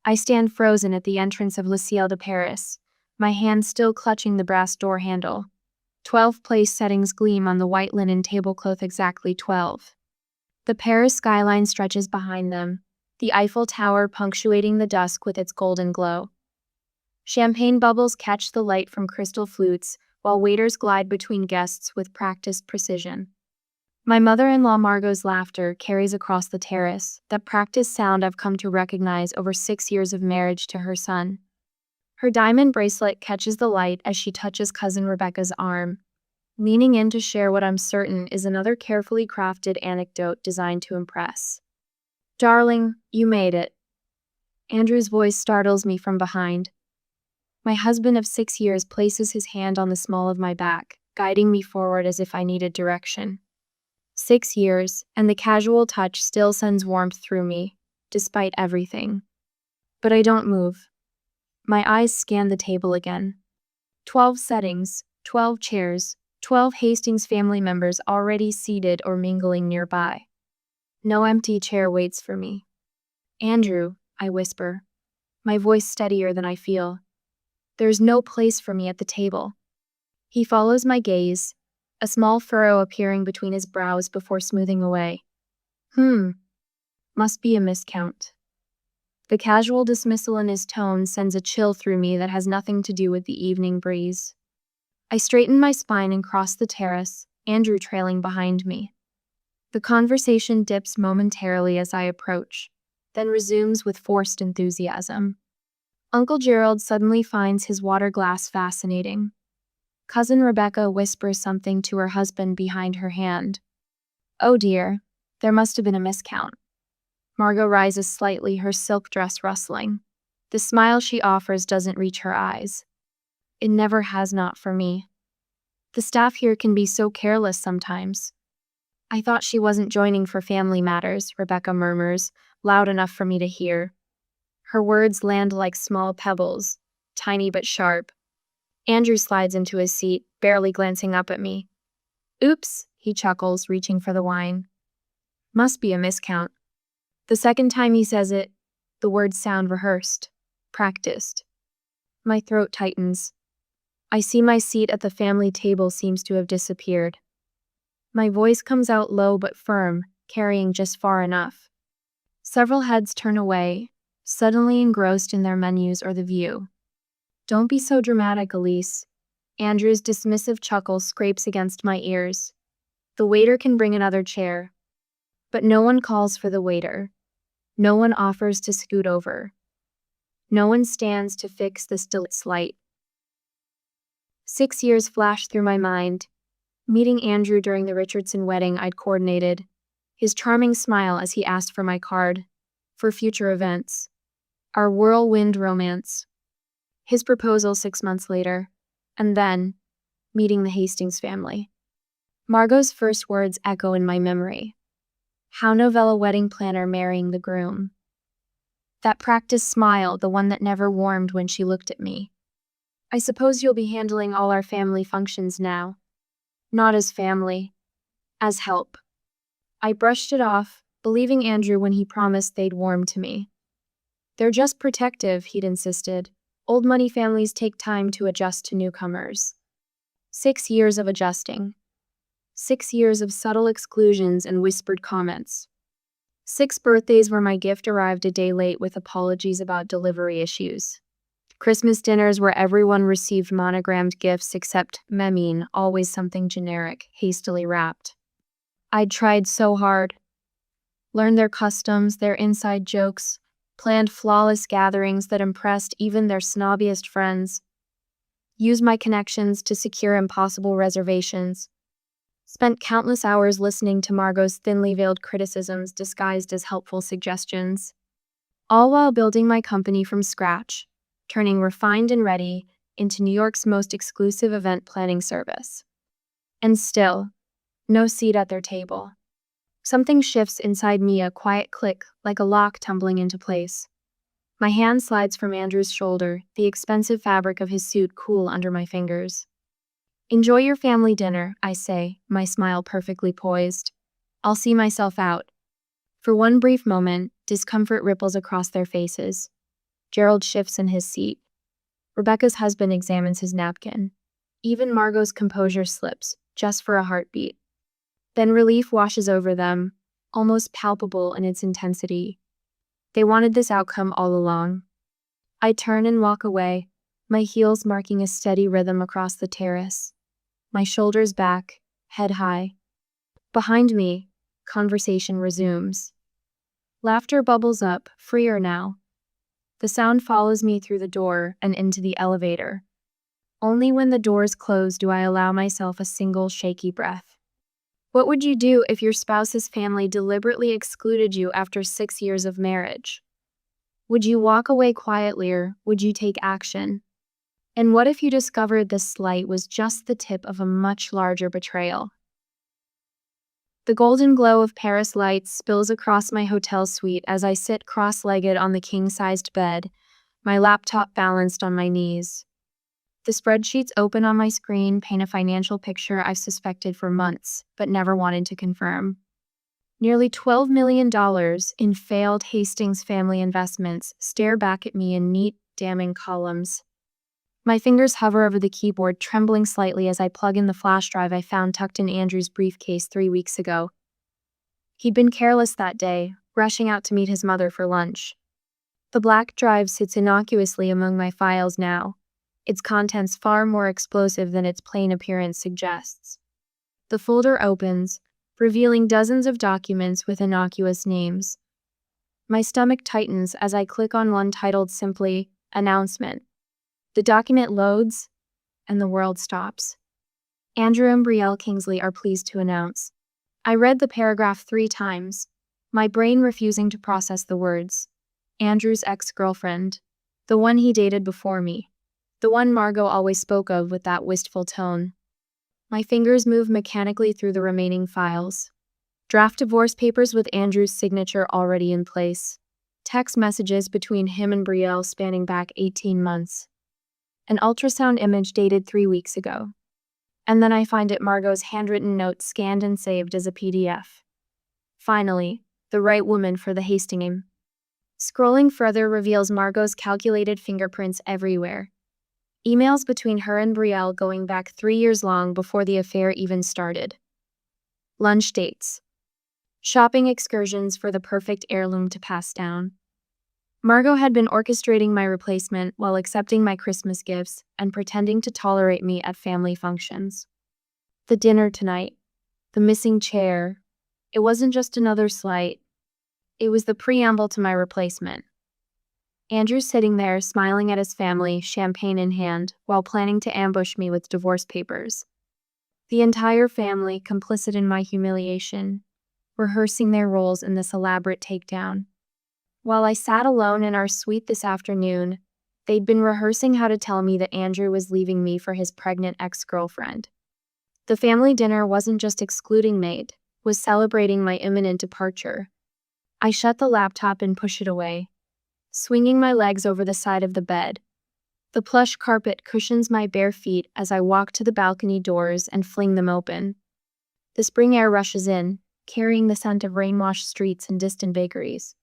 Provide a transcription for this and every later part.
I stand frozen at the entrance of Le Ciel de Paris, my hand still clutching the brass door handle. 12 place settings gleam on the white linen tablecloth, exactly 12. The Paris skyline stretches behind them, the Eiffel Tower punctuating the dusk with its golden glow. Champagne bubbles catch the light from crystal flutes, while waiters glide between guests with practiced precision. My mother-in-law Margot's laughter carries across the terrace, that practiced sound I've come to recognize over 6 years of marriage to her son. Her diamond bracelet catches the light as she touches cousin Rebecca's arm, leaning in to share what I'm certain is another carefully crafted anecdote designed to impress. "Darling, you made it." Andrew's voice startles me from behind. My husband of 6 years places his hand on the small of my back, guiding me forward as if I needed direction. 6 years, and the casual touch still sends warmth through me, despite everything. But I don't move. My eyes scan the table again. 12 settings, 12 chairs, 12 Hastings family members already seated or mingling nearby. No empty chair waits for me. "Andrew," I whisper, my voice steadier than I feel. "There's no place for me at the table." He follows my gaze, a small furrow appearing between his brows before smoothing away. Must be a miscount." The casual dismissal in his tone sends a chill through me that has nothing to do with the evening breeze. I straighten my spine and cross the terrace, Andrew trailing behind me. The conversation dips momentarily as I approach, then resumes with forced enthusiasm. Uncle Gerald suddenly finds his water glass fascinating. Cousin Rebecca whispers something to her husband behind her hand. "Oh dear, there must have been a miscount." Margot rises slightly, her silk dress rustling. The smile she offers doesn't reach her eyes. It never has, not for me. The staff here can be so careless sometimes. "I thought she wasn't joining for family matters," Rebecca murmurs, loud enough for me to hear. Her words land like small pebbles, tiny but sharp. Andrew slides into his seat, barely glancing up at me. "Oops," he chuckles, reaching for the wine. "Must be a miscount." The second time he says it, the words sound rehearsed, practiced. My throat tightens. I see my seat at the family table seems to have disappeared. My voice comes out low but firm, carrying just far enough. Several heads turn away, suddenly engrossed in their menus or the view. "Don't be so dramatic, Elise." Andrew's dismissive chuckle scrapes against my ears. The waiter can bring another chair. But no one calls for the waiter. No one offers to scoot over. No one stands to fix the still light. 6 years flash through my mind. Meeting Andrew during the Richardson wedding I'd coordinated. His charming smile as he asked for my card. For future events. Our whirlwind romance. His proposal 6 months later. And then, meeting the Hastings family. Margot's first words echo in my memory. How novella wedding planner marrying the groom. That practiced smile, the one that never warmed when she looked at me. "I suppose you'll be handling all our family functions now." "Not as family. As help." I brushed it off, believing Andrew when he promised they'd warm to me. "They're just protective," he'd insisted. "Old money families take time to adjust to newcomers." 6 years of adjusting. 6 years of subtle exclusions and whispered comments. 6 birthdays where my gift arrived a day late with apologies about delivery issues. Christmas dinners where everyone received monogrammed gifts except Memine, always something generic, hastily wrapped. I'd tried so hard. Learned their customs, their inside jokes, planned flawless gatherings that impressed even their snobbiest friends. Used my connections to secure impossible reservations. Spent countless hours listening to Margot's thinly veiled criticisms disguised as helpful suggestions. All while building my company from scratch, turning refined and ready into New York's most exclusive event planning service. And still, no seat at their table. Something shifts inside me, a quiet click, like a lock tumbling into place. My hand slides from Andrew's shoulder, the expensive fabric of his suit cool under my fingers. "Enjoy your family dinner," I say, my smile perfectly poised. "I'll see myself out." For one brief moment, discomfort ripples across their faces. Gerald shifts in his seat. Rebecca's husband examines his napkin. Even Margot's composure slips, just for a heartbeat. Then relief washes over them, almost palpable in its intensity. They wanted this outcome all along. I turn and walk away, my heels marking a steady rhythm across the terrace. My shoulders back, head high. Behind me, conversation resumes. Laughter bubbles up, freer now. The sound follows me through the door and into the elevator. Only when the doors close do I allow myself a single shaky breath. What would you do if your spouse's family deliberately excluded you after 6 years of marriage? Would you walk away quietly or would you take action? And what if you discovered this slight was just the tip of a much larger betrayal? The golden glow of Paris lights spills across my hotel suite as I sit cross-legged on the king-sized bed, my laptop balanced on my knees. The spreadsheets open on my screen paint a financial picture I've suspected for months, but never wanted to confirm. Nearly $12 million in failed Hastings family investments stare back at me in neat, damning columns. My fingers hover over the keyboard, trembling slightly as I plug in the flash drive I found tucked in Andrew's briefcase 3 weeks ago. He'd been careless that day, rushing out to meet his mother for lunch. The black drive sits innocuously among my files now, its contents far more explosive than its plain appearance suggests. The folder opens, revealing dozens of documents with innocuous names. My stomach tightens as I click on one titled simply, Announcement. The document loads, and the world stops. Andrew and Brielle Kingsley are pleased to announce. I read the paragraph 3 times, my brain refusing to process the words. Andrew's ex-girlfriend, the one he dated before me, the one Margot always spoke of with that wistful tone. My fingers move mechanically through the remaining files. Draft divorce papers with Andrew's signature already in place. Text messages between him and Brielle spanning back 18 months. An ultrasound image dated 3 weeks ago. And then I find it Margot's handwritten note scanned and saved as a PDF. Finally, the right woman for the Hastings. Scrolling further reveals Margot's calculated fingerprints everywhere. Emails between her and Brielle going back 3 years long before the affair even started. Lunch dates. Shopping excursions for the perfect heirloom to pass down. Margot had been orchestrating my replacement while accepting my Christmas gifts and pretending to tolerate me at family functions. The dinner tonight. The missing chair. It wasn't just another slight. It was the preamble to my replacement. Andrew sitting there, smiling at his family, champagne in hand, while planning to ambush me with divorce papers. The entire family complicit in my humiliation, rehearsing their roles in this elaborate takedown. While I sat alone in our suite this afternoon, they'd been rehearsing how to tell me that Andrew was leaving me for his pregnant ex-girlfriend. The family dinner wasn't just excluding Nate, was celebrating my imminent departure. I shut the laptop and push it away, swinging my legs over the side of the bed. The plush carpet cushions my bare feet as I walk to the balcony doors and fling them open. The spring air rushes in, carrying the scent of rain-washed streets and distant bakeries.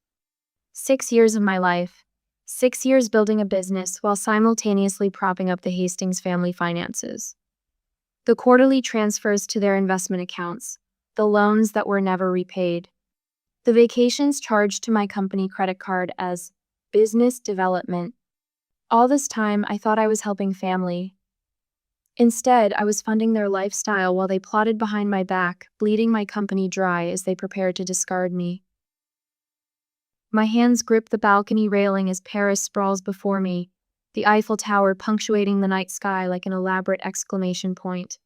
6 years of my life, 6 years building a business while simultaneously propping up the Hastings family finances. The quarterly transfers to their investment accounts, the loans that were never repaid. The vacations charged to my company credit card as business development. All this time, I thought I was helping family. Instead, I was funding their lifestyle while they plotted behind my back, bleeding my company dry as they prepared to discard me. My hands grip the balcony railing as Paris sprawls before me, the Eiffel Tower punctuating the night sky like an elaborate exclamation point.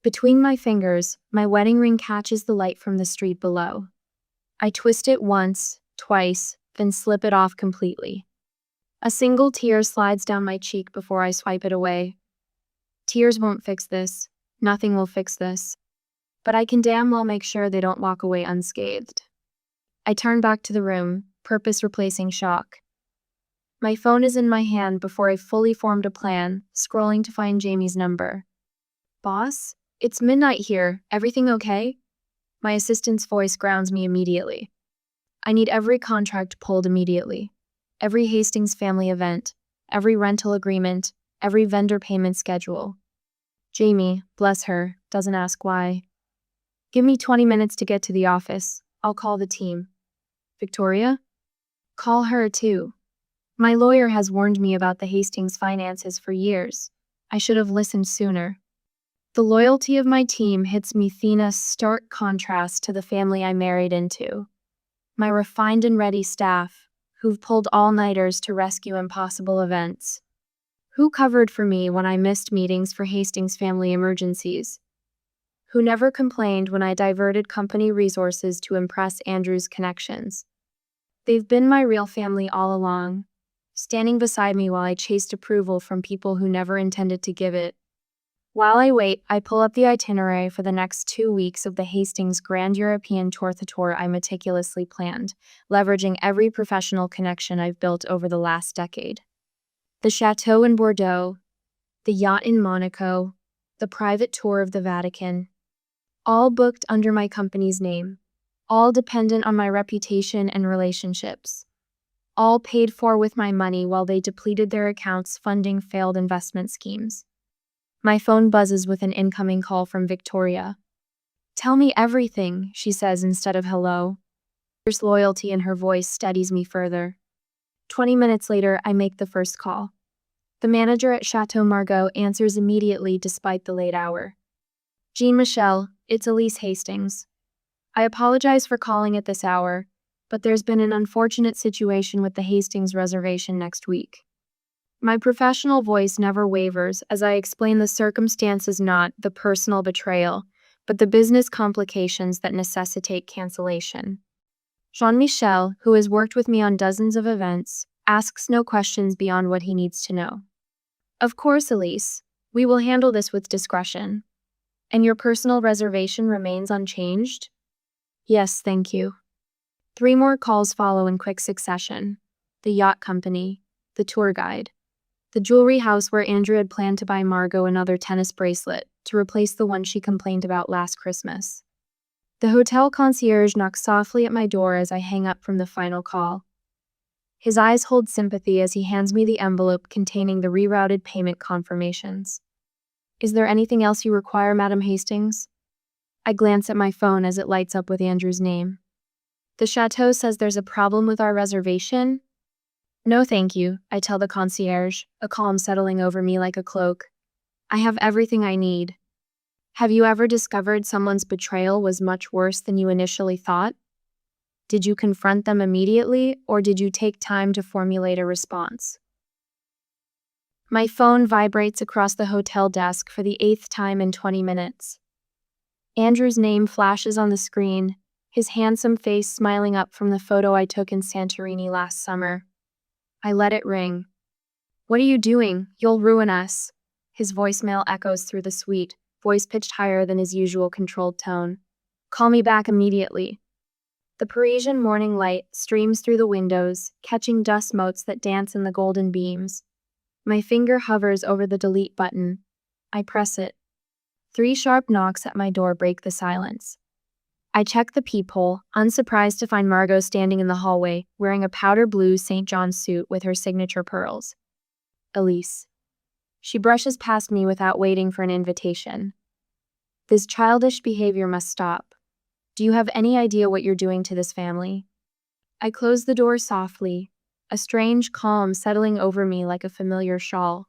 Between my fingers, my wedding ring catches the light from the street below. I twist it once, twice, then slip it off completely. A single tear slides down my cheek before I swipe it away. Tears won't fix this. Nothing will fix this. But I can damn well make sure they don't walk away unscathed. I turn back to the room, purpose replacing shock. My phone is in my hand before I fully formed a plan, scrolling to find Jamie's number. Boss? It's midnight here. Everything okay? My assistant's voice grounds me immediately. I need every contract pulled immediately. every Hastings family event, every rental agreement, every vendor payment schedule. Jamie, bless her, doesn't ask why. Give me 20 minutes to get to the office. I'll call the team. Victoria? Call her too. My lawyer has warned me about the Hastings finances for years. I should have listened sooner. The loyalty of my team hits me in stark contrast to the family I married into. My refined and ready staff, who've pulled all-nighters to rescue impossible events. Who covered for me when I missed meetings for Hastings family emergencies? Who never complained when I diverted company resources to impress Andrew's connections? They've been my real family all along, standing beside me while I chased approval from people who never intended to give it. While I wait, I pull up the itinerary for the next 2 weeks of the Hastings Grand European Tour I meticulously planned, leveraging every professional connection I've built over the last decade. The chateau in Bordeaux, the yacht in Monaco, the private tour of the Vatican, all booked under my company's name, all dependent on my reputation and relationships, all paid for with my money while they depleted their accounts funding failed investment schemes. My phone buzzes with an incoming call from Victoria. Tell me everything, she says instead of hello. There's loyalty in her voice steadies me further. 20 minutes later, I make the first call. The manager at Chateau Margaux answers immediately despite the late hour. Jean-Michel, it's Elise Hastings. I apologize for calling at this hour, but there's been an unfortunate situation with the Hastings reservation next week. My professional voice never wavers as I explain the circumstances, not the personal betrayal, but the business complications that necessitate cancellation. Jean-Michel, who has worked with me on dozens of events, asks no questions beyond what he needs to know. Of course, Elise, we will handle this with discretion. And your personal reservation remains unchanged? Yes, thank you. 3 more calls follow in quick succession. The yacht company, the tour guide, the jewelry house where Andrew had planned to buy Margot another tennis bracelet to replace the one she complained about last Christmas. The hotel concierge knocks softly at my door as I hang up from the final call. His eyes hold sympathy as he hands me the envelope containing the rerouted payment confirmations. Is there anything else you require, Madam Hastings? I glance at my phone as it lights up with Andrew's name. The chateau says there's a problem with our reservation? No, thank you, I tell the concierge, a calm settling over me like a cloak. I have everything I need. Have you ever discovered someone's betrayal was much worse than you initially thought? Did you confront them immediately, or did you take time to formulate a response? My phone vibrates across the hotel desk for the 8th time in 20 minutes. Andrew's name flashes on the screen, his handsome face smiling up from the photo I took in Santorini last summer. I let it ring. What are you doing? You'll ruin us. His voicemail echoes through the suite, voice pitched higher than his usual controlled tone. Call me back immediately. The Parisian morning light streams through the windows, catching dust motes that dance in the golden beams. My finger hovers over the delete button. I press it. 3 sharp knocks at my door break the silence. I check the peephole, unsurprised to find Margot standing in the hallway, wearing a powder blue St. John's suit with her signature pearls. Elise. She brushes past me without waiting for an invitation. This childish behavior must stop. Do you have any idea what you're doing to this family? I close the door softly, a strange calm settling over me like a familiar shawl.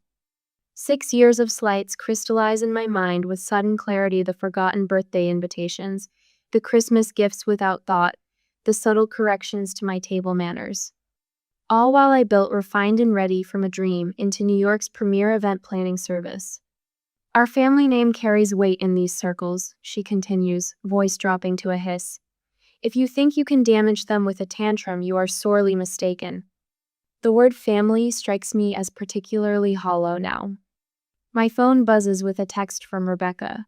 6 years of slights crystallize in my mind with sudden clarity: the forgotten birthday invitations, the Christmas gifts without thought, the subtle corrections to my table manners. All while I built Refined and Ready from a dream into New York's premier event planning service. Our family name carries weight in these circles, she continues, voice dropping to a hiss. If you think you can damage them with a tantrum, you are sorely mistaken. The word family strikes me as particularly hollow now. My phone buzzes with a text from Rebecca.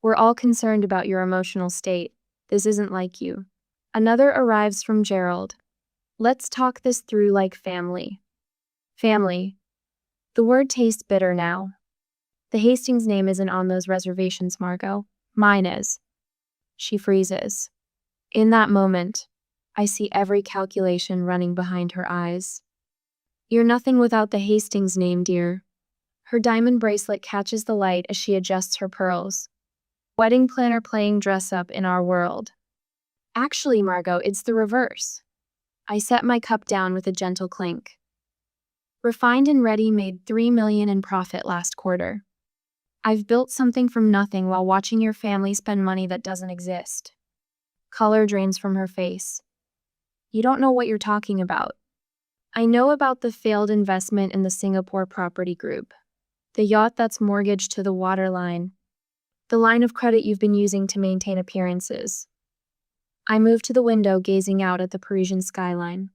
We're all concerned about your emotional state. This isn't like you. Another arrives from Gerald. Let's talk this through like family. Family. The word tastes bitter now. The Hastings name isn't on those reservations, Margot. Mine is. She freezes. In that moment, I see every calculation running behind her eyes. You're nothing without the Hastings name, dear. Her diamond bracelet catches the light as she adjusts her pearls. Wedding planner playing dress up in our world. Actually, Margot, it's the reverse. I set my cup down with a gentle clink. Refined and Ready made $3 million in profit last quarter. I've built something from nothing while watching your family spend money that doesn't exist. Color drains from her face. You don't know what you're talking about. I know about the failed investment in the Singapore property group. The yacht that's mortgaged to the waterline. The line of credit you've been using to maintain appearances. I moved to the window, gazing out at the Parisian skyline.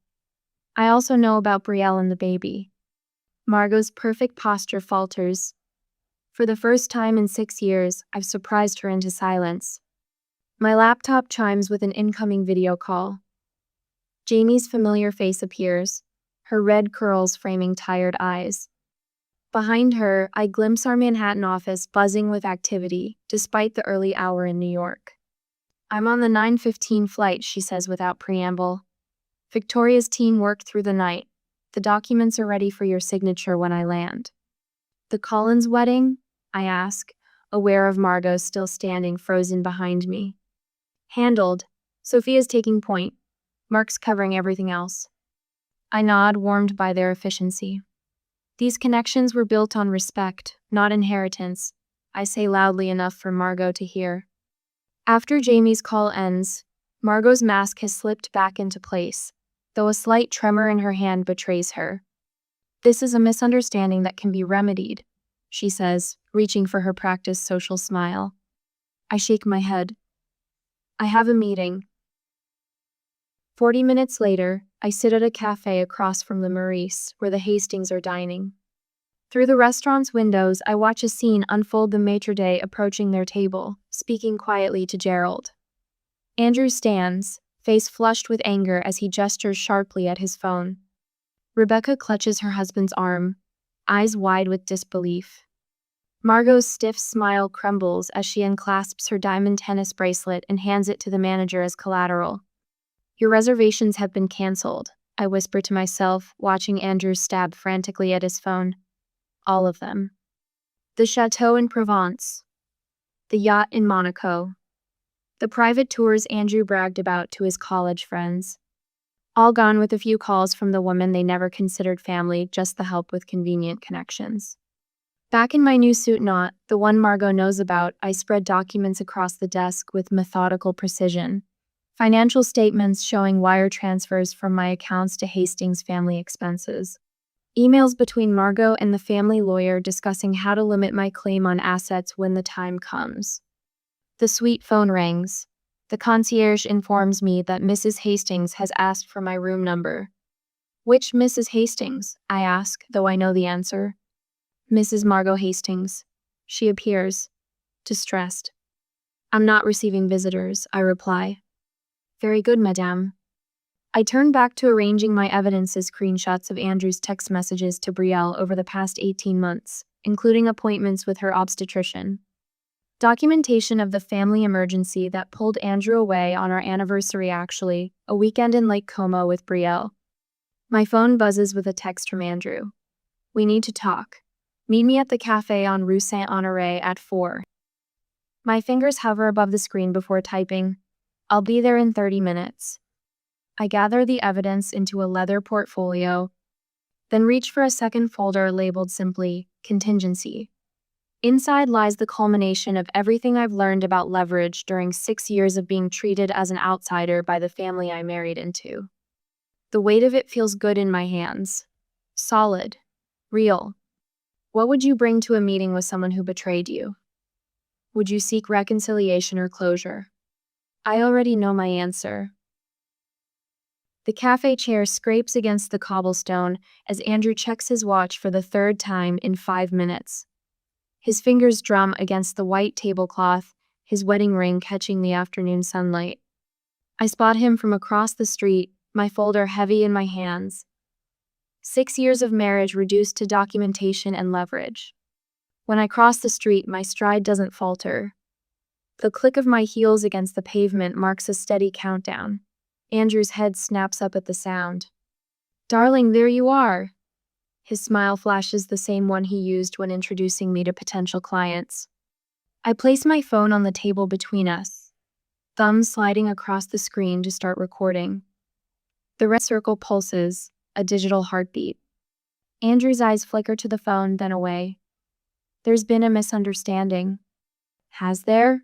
I also know about Betrayal and the baby. Margot's perfect posture falters. For the first time in 6 years, I've surprised her into silence. My laptop chimes with an incoming video call. Jamie's familiar face appears, her red curls framing tired eyes. Behind her, I glimpse our Manhattan office buzzing with activity, despite the early hour in New York. I'm on the 9:15 flight, she says without preamble. Victoria's team worked through the night. The documents are ready for your signature when I land. The Collins wedding? I ask, aware of Margot still standing frozen behind me. Handled. Sophia's taking point. Mark's covering everything else. I nod, warmed by their efficiency. These connections were built on respect, not inheritance, I say loudly enough for Margot to hear. After Jamie's call ends, Margot's mask has slipped back into place, though a slight tremor in her hand betrays her. This is a misunderstanding that can be remedied, she says, reaching for her practiced social smile. I shake my head. I have a meeting. 40 minutes later, I sit at a cafe across from the Maurice, where the Hastings are dining. Through the restaurant's windows, I watch a scene unfold, the maitre d' approaching their table, speaking quietly to Gerald. Andrew stands, face flushed with anger as he gestures sharply at his phone. Rebecca clutches her husband's arm, eyes wide with disbelief. Margot's stiff smile crumbles as she unclasps her diamond tennis bracelet and hands it to the manager as collateral. Your reservations have been canceled, I whisper to myself, watching Andrew stab frantically at his phone. All of them. The chateau in Provence. The yacht in Monaco. The private tours Andrew bragged about to his college friends. All gone, with a few calls from the woman they never considered family, just the help with convenient connections. Back in my new suit knot, the one Margot knows about, I spread documents across the desk with methodical precision. Financial statements showing wire transfers from my accounts to Hastings' family expenses. Emails between Margot and the family lawyer discussing how to limit my claim on assets when the time comes. The suite phone rings. The concierge informs me that Mrs. Hastings has asked for my room number. Which Mrs. Hastings? I ask, though I know the answer. Mrs. Margot Hastings. She appears, distressed. I'm not receiving visitors, I reply. Very good, madame. I turn back to arranging my evidences, screenshots of Andrew's text messages to Betrayal over the past 18 months, including appointments with her obstetrician. Documentation of the family emergency that pulled Andrew away on our anniversary, actually, a weekend in Lake Como with Betrayal. My phone buzzes with a text from Andrew. We need to talk. Meet me at the cafe on Rue Saint-Honoré at 4. My fingers hover above the screen before typing. I'll be there in 30 minutes. I gather the evidence into a leather portfolio, then reach for a second folder labeled simply, Contingency. Inside lies the culmination of everything I've learned about leverage during 6 years of being treated as an outsider by the family I married into. The weight of it feels good in my hands. Solid. Real. What would you bring to a meeting with someone who betrayed you? Would you seek reconciliation or closure? I already know my answer. The cafe chair scrapes against the cobblestone as Andrew checks his watch for the third time in 5 minutes. His fingers drum against the white tablecloth, his wedding ring catching the afternoon sunlight. I spot him from across the street, my folder heavy in my hands. 6 years of marriage reduced to documentation and leverage. When I cross the street, my stride doesn't falter. The click of my heels against the pavement marks a steady countdown. Andrew's head snaps up at the sound. Darling, there you are. His smile flashes the same one he used when introducing me to potential clients. I place my phone on the table between us, thumbs sliding across the screen to start recording. The red circle pulses, a digital heartbeat. Andrew's eyes flicker to the phone, then away. There's been a misunderstanding. Has there?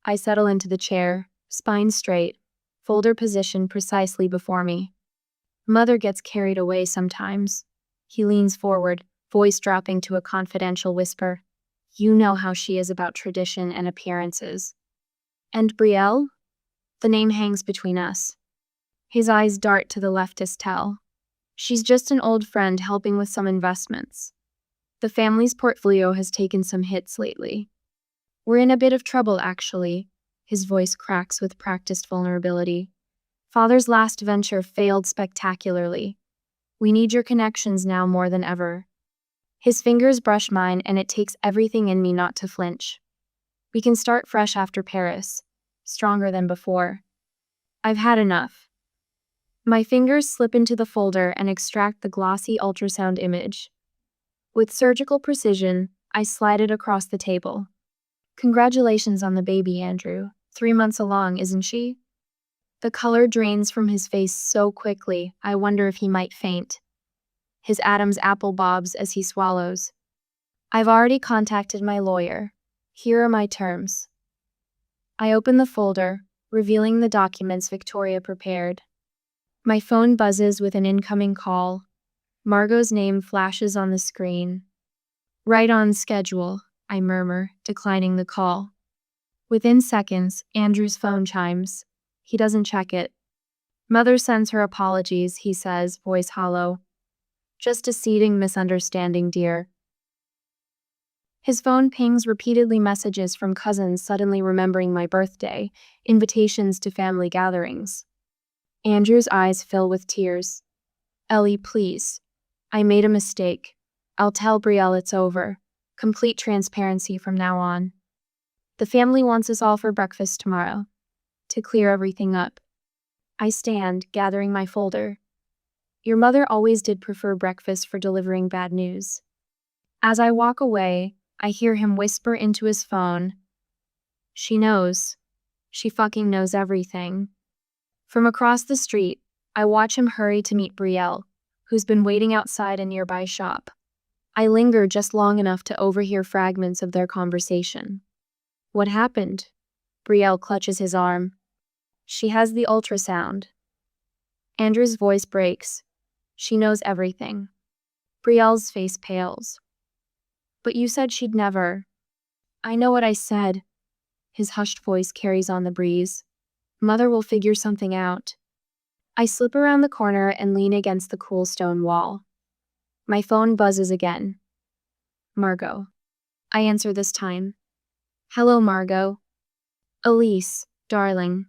I settle into the chair, spine straight, folder positioned precisely before me. Mother gets carried away sometimes. He leans forward, voice dropping to a confidential whisper. You know how she is about tradition and appearances. And Brielle? The name hangs between us. His eyes dart to the leftist tell. She's just an old friend helping with some investments. The family's portfolio has taken some hits lately. We're in a bit of trouble, actually. His voice cracks with practiced vulnerability. Father's last venture failed spectacularly. We need your connections now more than ever. His fingers brush mine, and it takes everything in me not to flinch. We can start fresh after Paris, stronger than before. I've had enough. My fingers slip into the folder and extract the glossy ultrasound image. With surgical precision, I slide it across the table. Congratulations on the baby, Andrew. 3 months along, isn't she? The color drains from his face so quickly, I wonder if he might faint. His Adam's apple bobs as he swallows. I've already contacted my lawyer. Here are my terms. I open the folder, revealing the documents Victoria prepared. My phone buzzes with an incoming call. Margot's name flashes on the screen. Right on schedule, I murmur, declining the call. Within seconds, Andrew's phone chimes. He doesn't check it. Mother sends her apologies, he says, voice hollow. Just a seething misunderstanding, dear. His phone pings repeatedly messages from cousins suddenly remembering my birthday, invitations to family gatherings. Andrew's eyes fill with tears. Ellie, please. I made a mistake. I'll tell Brielle it's over. Complete transparency from now on. The family wants us all for breakfast tomorrow. To clear everything up. I stand, gathering my folder. Your mother always did prefer breakfast for delivering bad news. As I walk away, I hear him whisper into his phone. She knows. She fucking knows everything. From across the street, I watch him hurry to meet Brielle, who's been waiting outside a nearby shop. I linger just long enough to overhear fragments of their conversation. What happened? Brielle clutches his arm. She has the ultrasound. Andrew's voice breaks. She knows everything. Brielle's face pales. But you said she'd never. I know what I said. His hushed voice carries on the breeze. Mother will figure something out. I slip around the corner and lean against the cool stone wall. My phone buzzes again. Margot. I answer this time. Hello, Margot. Elise, darling.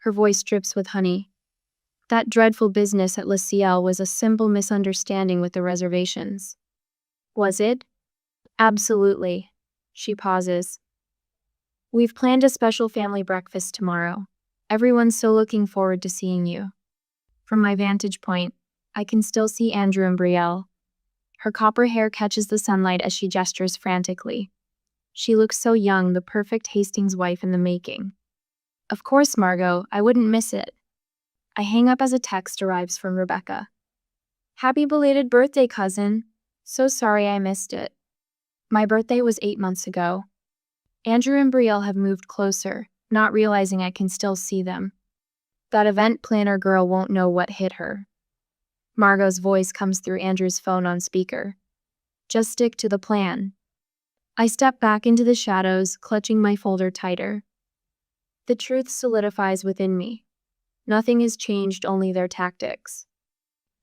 Her voice drips with honey. That dreadful business at Le Ciel was a simple misunderstanding with the reservations. Was it? Absolutely. She pauses. We've planned a special family breakfast tomorrow. Everyone's so looking forward to seeing you. From my vantage point, I can still see Andrew and Brielle. Her copper hair catches the sunlight as she gestures frantically. She looks so young, the perfect Hastings wife in the making. Of course, Margot, I wouldn't miss it. I hang up as a text arrives from Rebecca. Happy belated birthday, cousin. So sorry I missed it. My birthday was 8 months ago. Andrew and Brielle have moved closer, not realizing I can still see them. That event planner girl won't know what hit her. Margot's voice comes through Andrew's phone on speaker. Just stick to the plan. I step back into the shadows, clutching my folder tighter. The truth solidifies within me. Nothing has changed, only their tactics.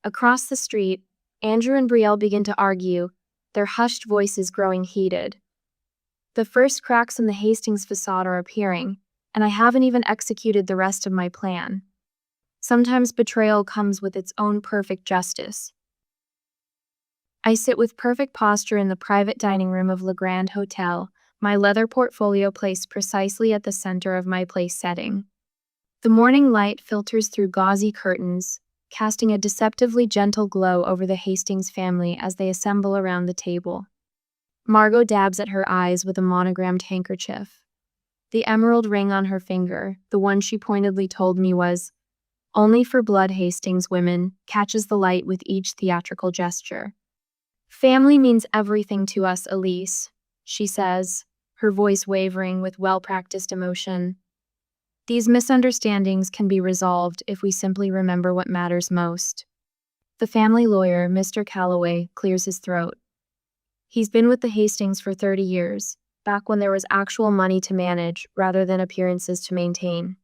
Across the street, Andrew and Brielle begin to argue, their hushed voices growing heated. The first cracks in the Hastings facade are appearing, and I haven't even executed the rest of my plan. Sometimes betrayal comes with its own perfect justice. I sit with perfect posture in the private dining room of Le Grand Hotel, my leather portfolio placed precisely at the center of my place setting. The morning light filters through gauzy curtains, casting a deceptively gentle glow over the Hastings family as they assemble around the table. Margot dabs at her eyes with a monogrammed handkerchief. The emerald ring on her finger, the one she pointedly told me was only for blood Hastings women, catches the light with each theatrical gesture. Family means everything to us, Elise, she says, her voice wavering with well-practiced emotion. These misunderstandings can be resolved if we simply remember what matters most. The family lawyer, Mr. Calloway, clears his throat. He's been with the Hastings for 30 years, back when there was actual money to manage rather than appearances to maintain.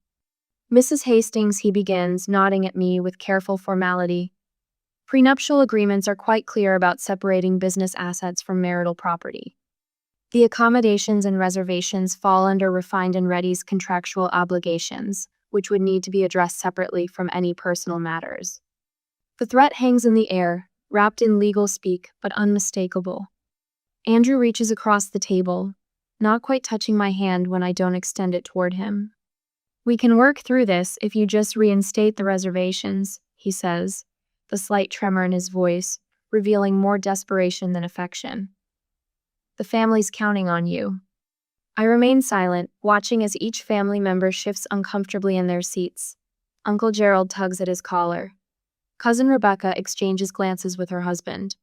Mrs. Hastings, he begins, nodding at me with careful formality. Prenuptial agreements are quite clear about separating business assets from marital property. The accommodations and reservations fall under Refined and Ready's contractual obligations, which would need to be addressed separately from any personal matters. The threat hangs in the air, wrapped in legal speak, but unmistakable. Andrew reaches across the table, not quite touching my hand when I don't extend it toward him. We can work through this if you just reinstate the reservations, he says, the slight tremor in his voice, revealing more desperation than affection. The family's counting on you. I remain silent, watching as each family member shifts uncomfortably in their seats. Uncle Gerald tugs at his collar. Cousin Rebecca exchanges glances with her husband.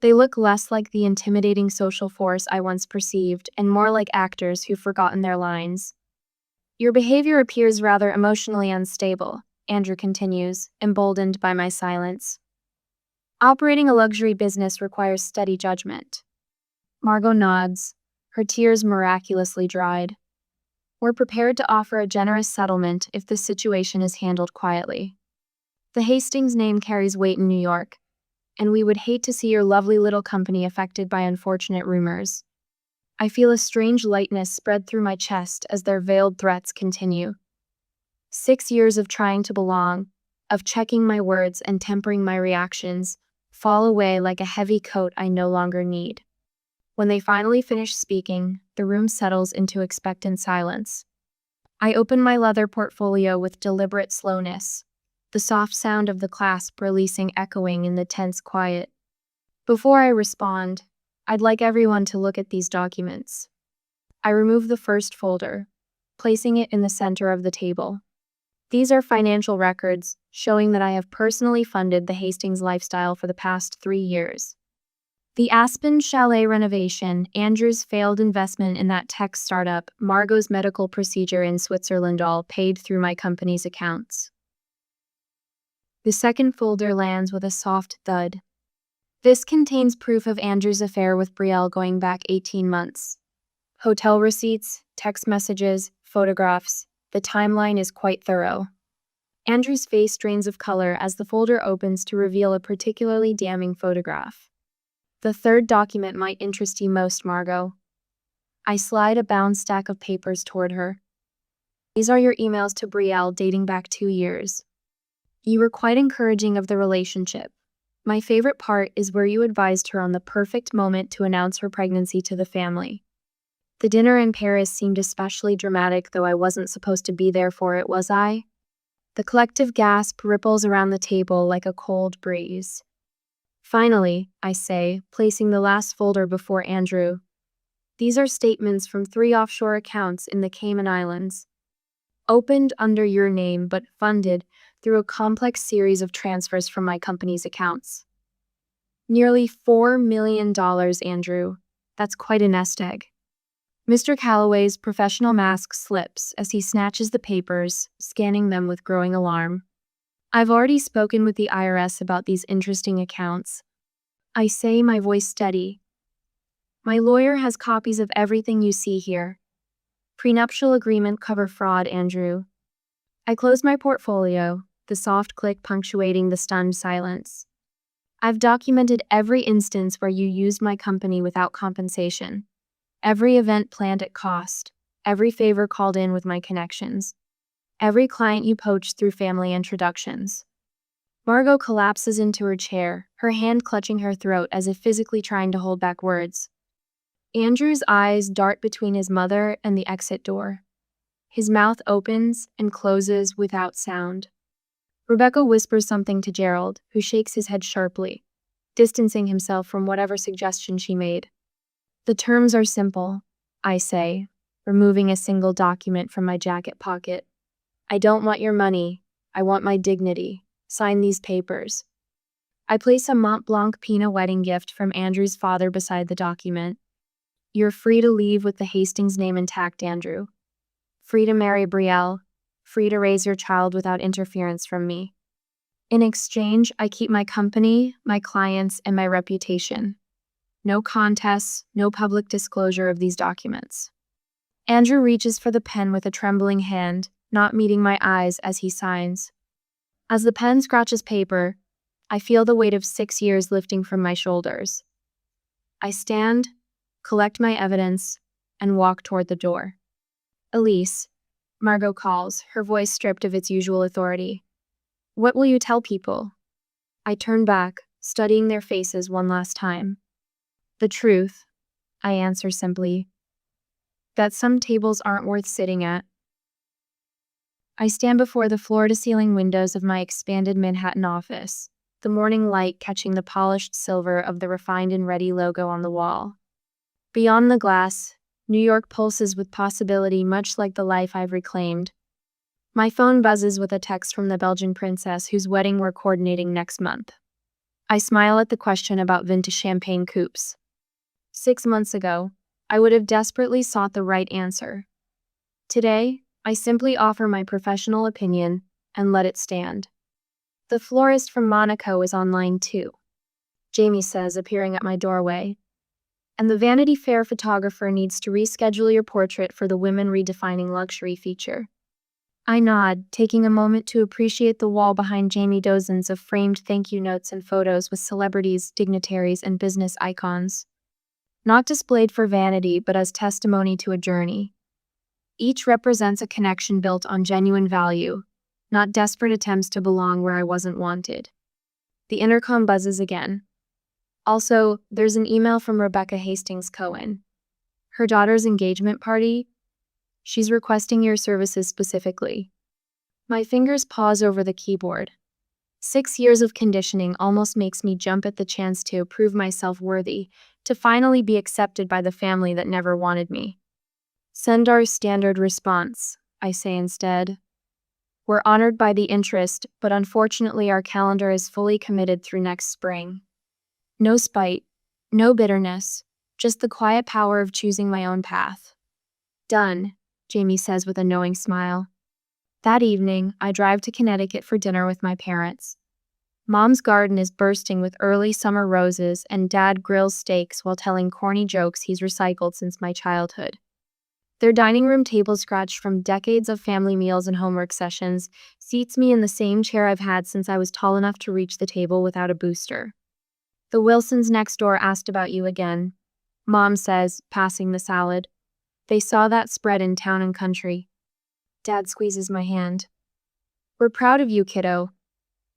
They look less like the intimidating social force I once perceived and more like actors who've forgotten their lines. Your behavior appears rather emotionally unstable, Andrew continues, emboldened by my silence. Operating a luxury business requires steady judgment. Margot nods, her tears miraculously dried. We're prepared to offer a generous settlement if the situation is handled quietly. The Hastings name carries weight in New York, and we would hate to see your lovely little company affected by unfortunate rumors. I feel a strange lightness spread through my chest as their veiled threats continue. 6 years of trying to belong, of checking my words and tempering my reactions, fall away like a heavy coat I no longer need. When they finally finish speaking, the room settles into expectant silence. I open my leather portfolio with deliberate slowness, the soft sound of the clasp releasing echoing in the tense quiet. Before I respond, I'd like everyone to look at these documents. I remove the first folder, placing it in the center of the table. These are financial records showing that I have personally funded the Hastings lifestyle for the past 3 years. The Aspen Chalet renovation, Andrew's failed investment in that tech startup, Margot's medical procedure in Switzerland, all paid through my company's accounts. The second folder lands with a soft thud. This contains proof of Andrew's affair with Betrayal going back 18 months. Hotel receipts, text messages, photographs. The timeline is quite thorough. Andrew's face drains of color as the folder opens to reveal a particularly damning photograph. The third document might interest you most, Margot. I slide a bound stack of papers toward her. These are your emails to Betrayal dating back 2 years. You were quite encouraging of the relationship. My favorite part is where you advised her on the perfect moment to announce her pregnancy to the family. The dinner in Paris seemed especially dramatic, though I wasn't supposed to be there for it, was I? The collective gasp ripples around the table like a cold breeze. Finally, I say, placing the last folder before Andrew. These are statements from 3 offshore accounts in the Cayman Islands. Opened under your name but funded through a complex series of transfers from my company's accounts. Nearly $4 million, Andrew. That's quite a nest egg. Mr. Calloway's professional mask slips as he snatches the papers, scanning them with growing alarm. I've already spoken with the IRS about these interesting accounts. I say, my voice steady. My lawyer has copies of everything you see here. Prenuptial agreement cover fraud, Andrew. I close my portfolio, the soft click punctuating the stunned silence. I've documented every instance where you used my company without compensation. Every event planned at cost. Every favor called in with my connections. Every client you poached through family introductions. Margot collapses into her chair, her hand clutching her throat as if physically trying to hold back words. Andrew's eyes dart between his mother and the exit door. His mouth opens and closes without sound. Rebecca whispers something to Gerald, who shakes his head sharply, distancing himself from whatever suggestion she made. The terms are simple, I say, removing a single document from my jacket pocket. I don't want your money. I want my dignity. Sign these papers. I place a Mont Blanc Pina wedding gift from Andrew's father beside the document. You're free to leave with the Hastings name intact, Andrew. Free to marry Brielle. Free to raise your child without interference from me. In exchange, I keep my company, my clients, and my reputation. No contests, no public disclosure of these documents. Andrew reaches for the pen with a trembling hand, not meeting my eyes as he signs. As the pen scratches paper, I feel the weight of 6 years lifting from my shoulders. I stand, collect my evidence, and walk toward the door. Elise, Margot calls, her voice stripped of its usual authority. What will you tell people? I turn back, studying their faces one last time. The truth, I answer simply. That some tables aren't worth sitting at. I stand before the floor-to-ceiling windows of my expanded Manhattan office, the morning light catching the polished silver of the refined and ready logo on the wall. Beyond the glass, New York pulses with possibility, much like the life I've reclaimed. My phone buzzes with a text from the Belgian princess whose wedding we're coordinating next month. I smile at the question about vintage champagne coupes. 6 months ago, I would have desperately sought the right answer. Today, I simply offer my professional opinion and let it stand. The florist from Monaco is online too, Jamie says, appearing at my doorway. And the Vanity Fair photographer needs to reschedule your portrait for the Women Redefining Luxury feature. I nod, taking a moment to appreciate the wall behind Jamie, dozens of framed thank you notes and photos with celebrities, dignitaries, and business icons. Not displayed for vanity, but as testimony to a journey. Each represents a connection built on genuine value, not desperate attempts to belong where I wasn't wanted. The intercom buzzes again. Also, there's an email from Rebecca Hastings Cohen. Her daughter's engagement party? She's requesting your services specifically. My fingers pause over the keyboard. 6 years of conditioning almost makes me jump at the chance to prove myself worthy, to finally be accepted by the family that never wanted me. Send our standard response, I say instead. We're honored by the interest, but unfortunately our calendar is fully committed through next spring. No spite, no bitterness, just the quiet power of choosing my own path. Done, Jamie says with a knowing smile. That evening, I drive to Connecticut for dinner with my parents. Mom's garden is bursting with early summer roses, and Dad grills steaks while telling corny jokes he's recycled since my childhood. Their dining room table, scratched from decades of family meals and homework sessions, seats me in the same chair I've had since I was tall enough to reach the table without a booster. The Wilsons next door asked about you again, Mom says, passing the salad. They saw that spread in Town and Country. Dad squeezes my hand. We're proud of you, kiddo.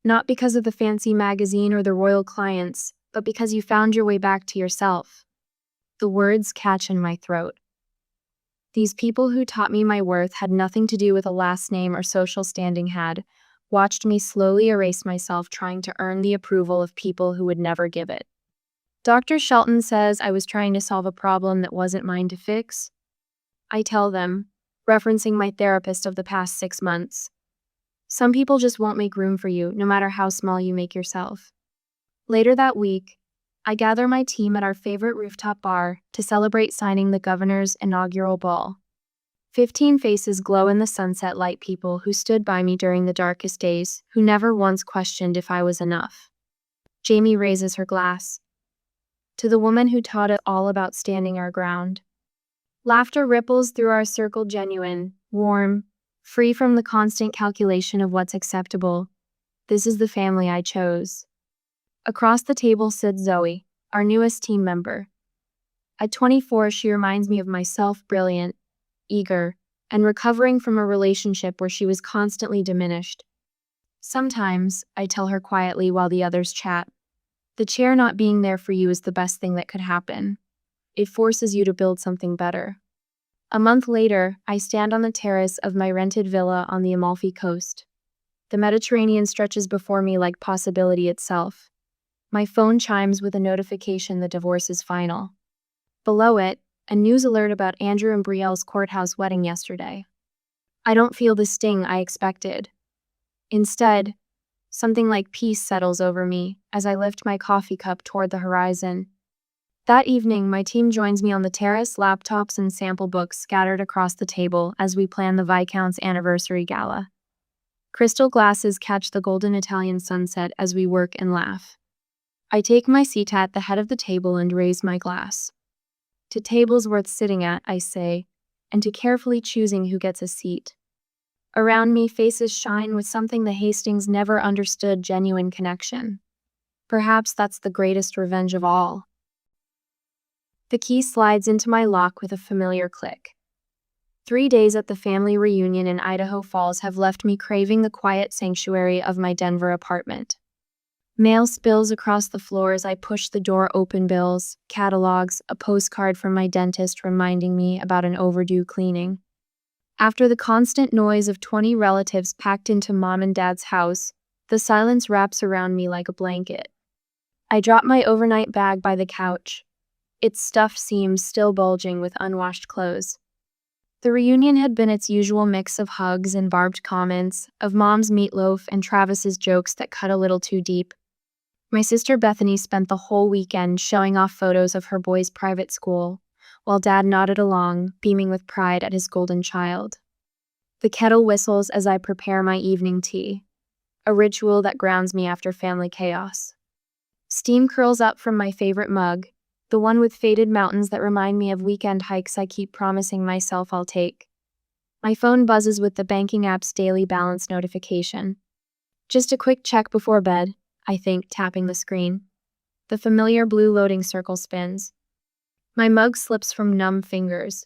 Not because of the fancy magazine or the royal clients, but because you found your way back to yourself. The words catch in my throat. These people who taught me my worth had nothing to do with a last name or social standing, had watched me slowly erase myself trying to earn the approval of people who would never give it. Dr. Shelton says I was trying to solve a problem that wasn't mine to fix. I tell them, referencing my therapist of the past 6 months. Some people just won't make room for you, no matter how small you make yourself. Later that week, I gather my team at our favorite rooftop bar to celebrate signing the governor's inaugural ball. 15 faces glow in the sunset light, people who stood by me during the darkest days, who never once questioned if I was enough. Jamie raises her glass. To the woman who taught it all about standing our ground. Laughter ripples through our circle, genuine, warm, free from the constant calculation of what's acceptable. This is the family I chose. Across the table sits Zoe, our newest team member. At 24, she reminds me of myself, brilliant, eager, and recovering from a relationship where she was constantly diminished. Sometimes, I tell her quietly while the others chat, the chair not being there for you is the best thing that could happen. It forces you to build something better. A month later, I stand on the terrace of my rented villa on the Amalfi Coast. The Mediterranean stretches before me like possibility itself. My phone chimes with a notification the divorce is final. Below it, a news alert about Andrew and Brielle's courthouse wedding yesterday. I don't feel the sting I expected. Instead, something like peace settles over me as I lift my coffee cup toward the horizon. That evening, my team joins me on the terrace, laptops and sample books scattered across the table as we plan the Viscount's anniversary gala. Crystal glasses catch the golden Italian sunset as we work and laugh. I take my seat at the head of the table and raise my glass. To tables worth sitting at, I say, and to carefully choosing who gets a seat. Around me, faces shine with something the Hastings never understood: genuine connection. Perhaps that's the greatest revenge of all. The key slides into my lock with a familiar click. 3 days at the family reunion in Idaho Falls have left me craving the quiet sanctuary of my Denver apartment. Mail spills across the floor as I push the door open: bills, catalogs, a postcard from my dentist reminding me about an overdue cleaning. After the constant noise of 20 relatives packed into Mom and Dad's house, the silence wraps around me like a blanket. I drop my overnight bag by the couch, its stuffed seams still bulging with unwashed clothes. The reunion had been its usual mix of hugs and barbed comments, of Mom's meatloaf and Travis's jokes that cut a little too deep. My sister Bethany spent the whole weekend showing off photos of her boy's private school, while Dad nodded along, beaming with pride at his golden child. The kettle whistles as I prepare my evening tea, a ritual that grounds me after family chaos. Steam curls up from my favorite mug, the one with faded mountains that remind me of weekend hikes I keep promising myself I'll take. My phone buzzes with the banking app's daily balance notification. Just a quick check before bed, I think, tapping the screen. The familiar blue loading circle spins. My mug slips from numb fingers.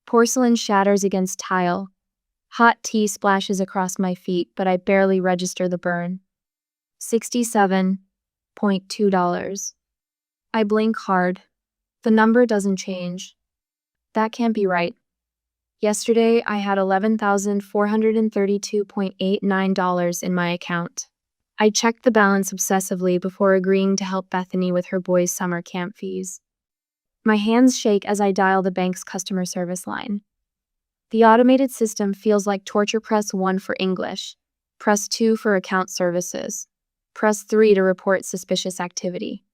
Porcelain shatters against tile. Hot tea splashes across my feet, but I barely register the burn. $67.2. I blink hard. The number doesn't change. That can't be right. Yesterday, I had $11,432.89 in my account. I checked the balance obsessively before agreeing to help Bethany with her boys' summer camp fees. My hands shake as I dial the bank's customer service line. The automated system feels like torture. Press 1 for English. Press 2 for account services. Press 3 to report suspicious activity.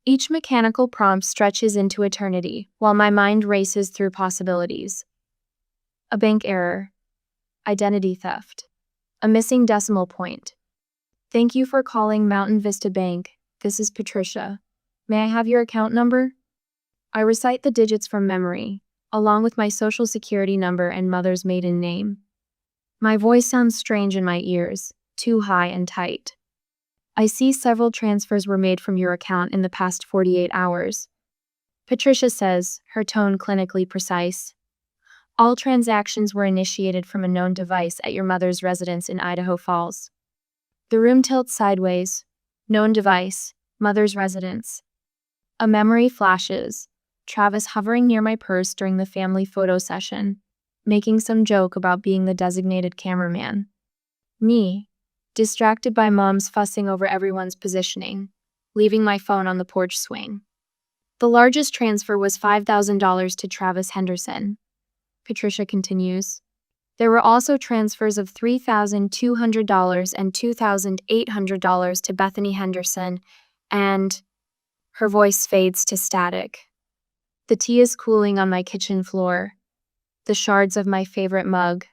Each mechanical prompt stretches into eternity, while my mind races through possibilities. A bank error. Identity theft. A missing decimal point. Thank you for calling Mountain Vista Bank. This is Patricia. May I have your account number? I recite the digits from memory, along with my social security number and mother's maiden name. My voice sounds strange in my ears, too high and tight. I see several transfers were made from your account in the past 48 hours. Patricia says, her tone clinically precise. All transactions were initiated from a known device at your mother's residence in Idaho Falls. The room tilts sideways. Known device, mother's residence. A memory flashes. Travis hovering near my purse during the family photo session, making some joke about being the designated cameraman. Me, distracted by Mom's fussing over everyone's positioning, leaving my phone on the porch swing. The largest transfer was $5,000 to Travis Henderson. Patricia continues. There were also transfers of $3,200 and $2,800 to Bethany Henderson, and her voice fades to static. The tea is cooling on my kitchen floor, the shards of my favorite mug,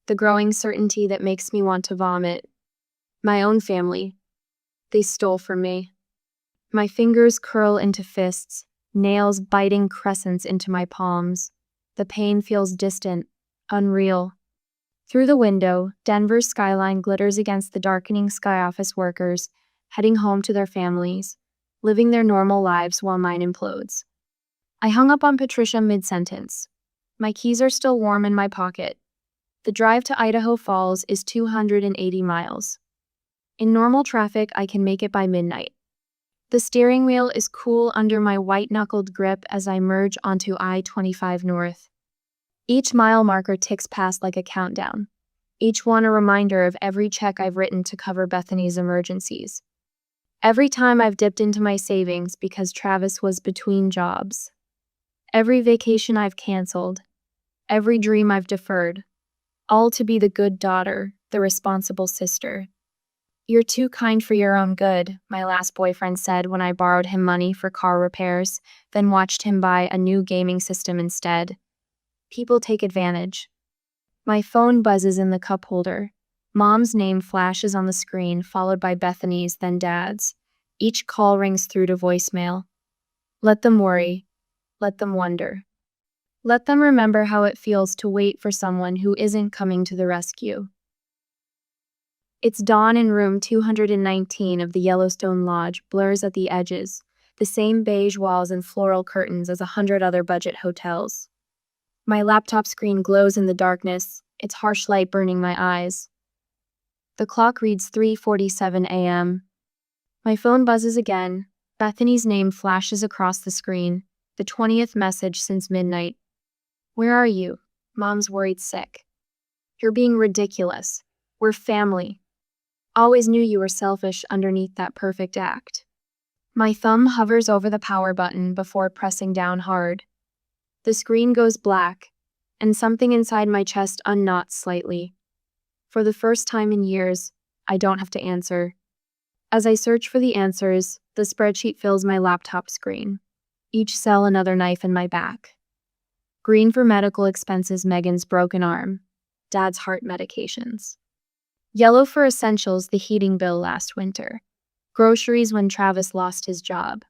the growing certainty that makes me want to vomit. My own family. They stole from me. My fingers curl into fists, nails biting crescents into my palms. The pain feels distant, unreal. Through the window, Denver's skyline glitters against the darkening sky. Office workers, heading home to their families, living their normal lives while mine implodes. I hung up on Patricia mid-sentence. My keys are still warm in my pocket. The drive to Idaho Falls is 280 miles. In normal traffic, I can make it by midnight. The steering wheel is cool under my white-knuckled grip as I merge onto I-25 North. Each mile marker ticks past like a countdown. each one a reminder of every check I've written to cover Bethany's emergencies. Every time I've dipped into my savings because Travis was between jobs. Every vacation I've canceled. Every dream I've deferred. All to be the good daughter, the responsible sister. "You're too kind for your own good," my last boyfriend said when I borrowed him money for car repairs, then watched him buy a new gaming system instead. People take advantage. My phone buzzes in the cup holder. Mom's name flashes on the screen, followed by Bethany's, then Dad's. Each call rings through to voicemail. Let them worry. Let them wonder. Let them remember how it feels to wait for someone who isn't coming to the rescue. It's dawn in room 219 of the Yellowstone Lodge blurs at the edges, the same beige walls and floral curtains as 100 other budget hotels. My laptop screen glows in the darkness, its harsh light burning my eyes. The clock reads 3:47 a.m. My phone buzzes again. Bethany's name flashes across the screen, the 20th message since midnight. "Where are you? Mom's worried sick." "You're being ridiculous. We're family." Always knew you were selfish underneath that perfect act. My thumb hovers over the power button before pressing down hard. The screen goes black, and something inside my chest unknots slightly. For the first time in years, I don't have to answer. As I search for the answers, the spreadsheet fills my laptop screen. Each cell another knife in my back. Green for medical expenses, Megan's broken arm. Dad's heart medications. Yellow for essentials, the heating bill last winter. Groceries when Travis lost his job.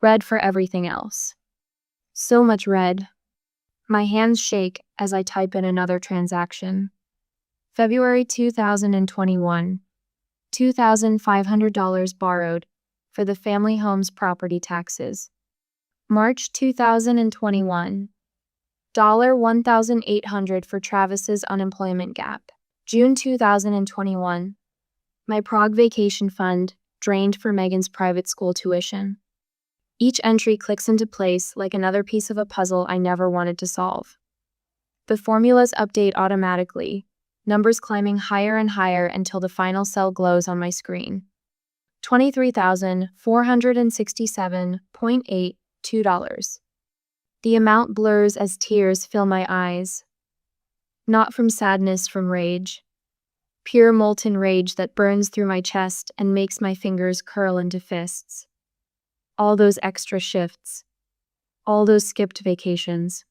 Red for everything else. So much red. My hands shake as I type in another transaction. February 2021. $2,500 borrowed for the family home's property taxes. March 2021. $1,800 for Travis's unemployment gap. June 2021. My Prague vacation fund, drained for Megan's private school tuition. Each entry clicks into place like another piece of a puzzle I never wanted to solve. The formulas update automatically, numbers climbing higher and higher until the final cell glows on my screen. $23,467.82. The amount blurs as tears fill my eyes. Not from sadness, from rage. Pure molten rage that burns through my chest and makes my fingers curl into fists. All those extra shifts. All those skipped vacations.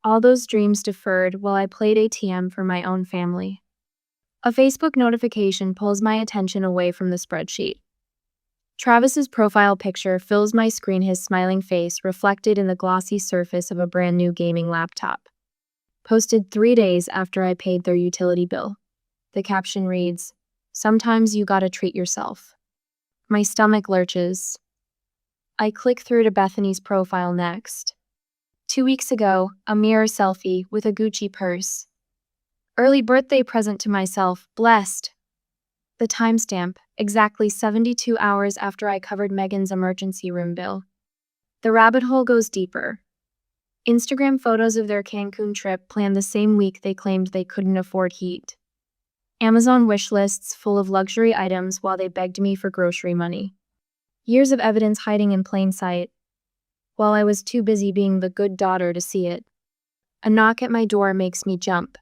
All those dreams deferred while I played ATM for my own family. A Facebook notification pulls my attention away from the spreadsheet. Travis's profile picture fills my screen, his smiling face reflected in the glossy surface of a brand new gaming laptop. Posted 3 days after I paid their utility bill. The caption reads, "Sometimes you gotta treat yourself." My stomach lurches. I click through to Bethany's profile next. 2 weeks ago, a mirror selfie with a Gucci purse. Early birthday present to myself, blessed. The timestamp, exactly 72 hours after I covered Megan's emergency room bill. The rabbit hole goes deeper. Instagram photos of their Cancun trip planned the same week they claimed they couldn't afford heat. Amazon wish lists full of luxury items while they begged me for grocery money. Years of evidence hiding in plain sight, while I was too busy being the good daughter to see it. A knock at my door makes me jump.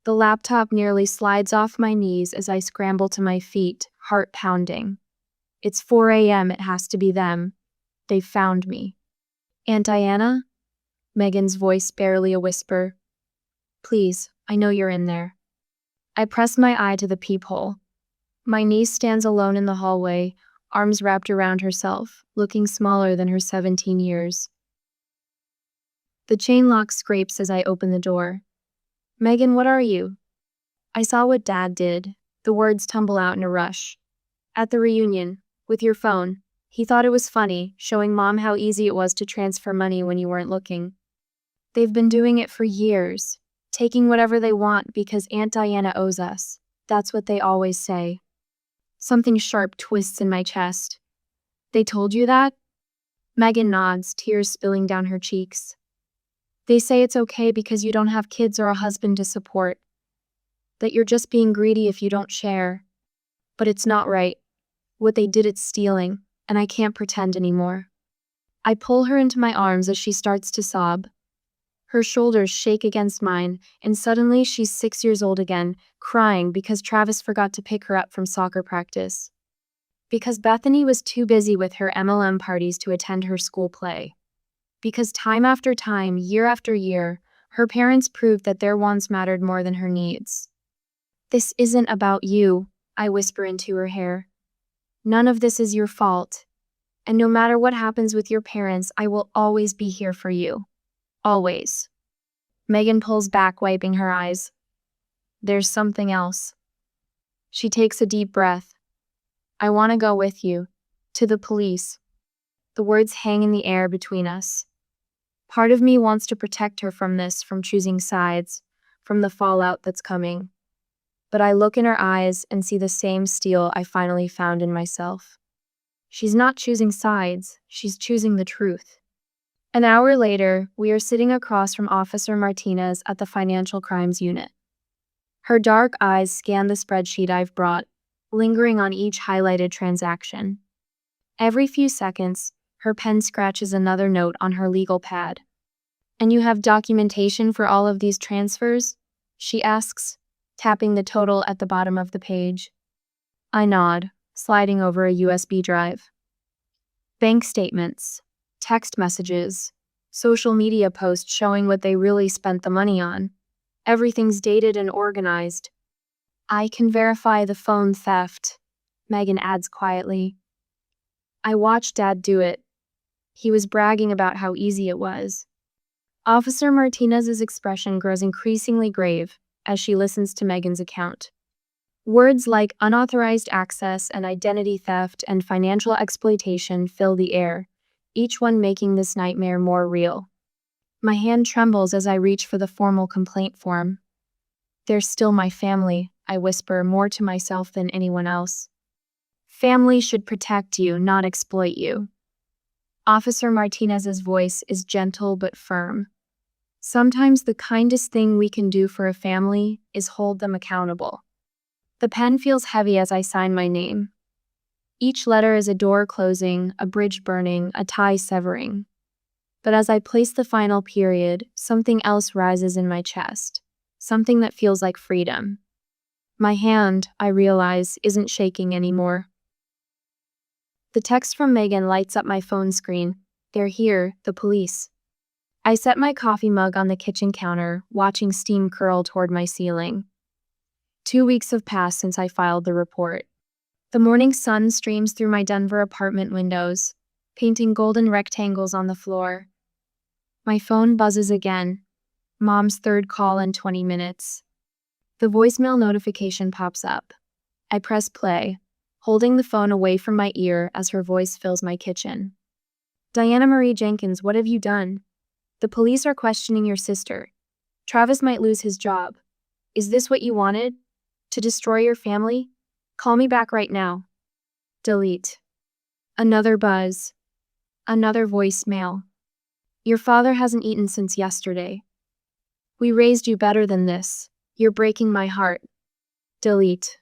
The laptop nearly slides off my knees as I scramble to my feet, heart pounding. It's 4 a.m., it has to be them. They found me. "Aunt Diana?" Megan's voice barely a whisper. "Please, I know you're in there." I press my eye to the peephole. My niece stands alone in the hallway, arms wrapped around herself, looking smaller than her 17 years. The chain lock scrapes as I open the door. "Megan, what are you?" I saw what Dad did. The words tumble out in a rush. "At the reunion, with your phone. He thought it was funny, showing Mom how easy it was to transfer money when you weren't looking. They've been doing it for years, taking whatever they want because Aunt Diana owes us. That's what they always say." Something sharp twists in my chest. "They told you that?" Megan nods, tears spilling down her cheeks. "They say it's okay because you don't have kids or a husband to support." that you're just being greedy if you don't share. But it's not right. What they did, it's stealing, and I can't pretend anymore. I pull her into my arms as she starts to sob. Her shoulders shake against mine, and suddenly she's 6 years old again, crying because Travis forgot to pick her up from soccer practice. Because Bethany was too busy with her MLM parties to attend her school play. Because time after time, year after year, her parents proved that their wants mattered more than her needs. This isn't about you, I whisper into her hair. None of this is your fault. And no matter what happens with your parents, I will always be here for you. Always. Megan pulls back, wiping her eyes. There's something else. She takes a deep breath. I want to go with you. To the police. The words hang in the air between us. Part of me wants to protect her from this, from choosing sides, from the fallout that's coming. But I look in her eyes and see the same steel I finally found in myself. She's not choosing sides, she's choosing the truth. An hour later, we are sitting across from Officer Martinez at the Financial Crimes Unit. Her dark eyes scan the spreadsheet I've brought, lingering on each highlighted transaction. Every few seconds, her pen scratches another note on her legal pad. And you have documentation for all of these transfers? She asks, tapping the total at the bottom of the page. I nod, sliding over a USB drive. Bank statements, text messages, social media posts showing what they really spent the money on. Everything's dated and organized. I can verify the phone theft, Megan adds quietly. I watched Dad do it. He was bragging about how easy it was. Officer Martinez's expression grows increasingly grave as she listens to Megan's account. Words like unauthorized access and identity theft and financial exploitation fill the air, each one making this nightmare more real. My hand trembles as I reach for the formal complaint form. They're still my family, I whisper, more to myself than anyone else. Family should protect you, not exploit you. Officer Martinez's voice is gentle but firm. Sometimes the kindest thing we can do for a family is hold them accountable. The pen feels heavy as I sign my name. Each letter is a door closing, a bridge burning, a tie severing. But as I place the final period, something else rises in my chest, something that feels like freedom. My hand, I realize, isn't shaking anymore. The text from Megan lights up my phone screen. They're here, the police. I set my coffee mug on the kitchen counter, watching steam curl toward my ceiling. 2 weeks have passed since I filed the report. The morning sun streams through my Denver apartment windows, painting golden rectangles on the floor. My phone buzzes again. Mom's third call in 20 minutes. The voicemail notification pops up. I press play, holding the phone away from my ear as her voice fills my kitchen. Diana Marie Jenkins, what have you done? The police are questioning your sister. Travis might lose his job. Is this what you wanted? To destroy your family? Call me back right now. Delete. Another buzz. Another voicemail. Your father hasn't eaten since yesterday. We raised you better than this. You're breaking my heart. Delete.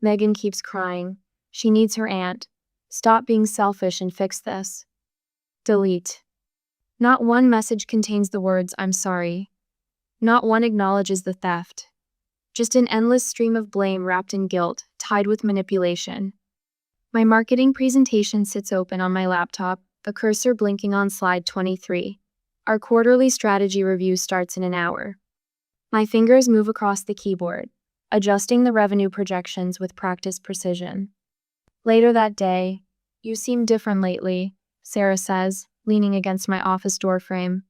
Megan keeps crying. She needs her aunt. Stop being selfish and fix this. Delete. Not one message contains the words, I'm sorry. Not one acknowledges the theft. Just an endless stream of blame wrapped in guilt, tied with manipulation. My marketing presentation sits open on my laptop, the cursor blinking on slide 23. Our quarterly strategy review starts in an hour. My fingers move across the keyboard, adjusting the revenue projections with practiced precision. Later that day, you seem different lately, Sarah says, leaning against my office doorframe.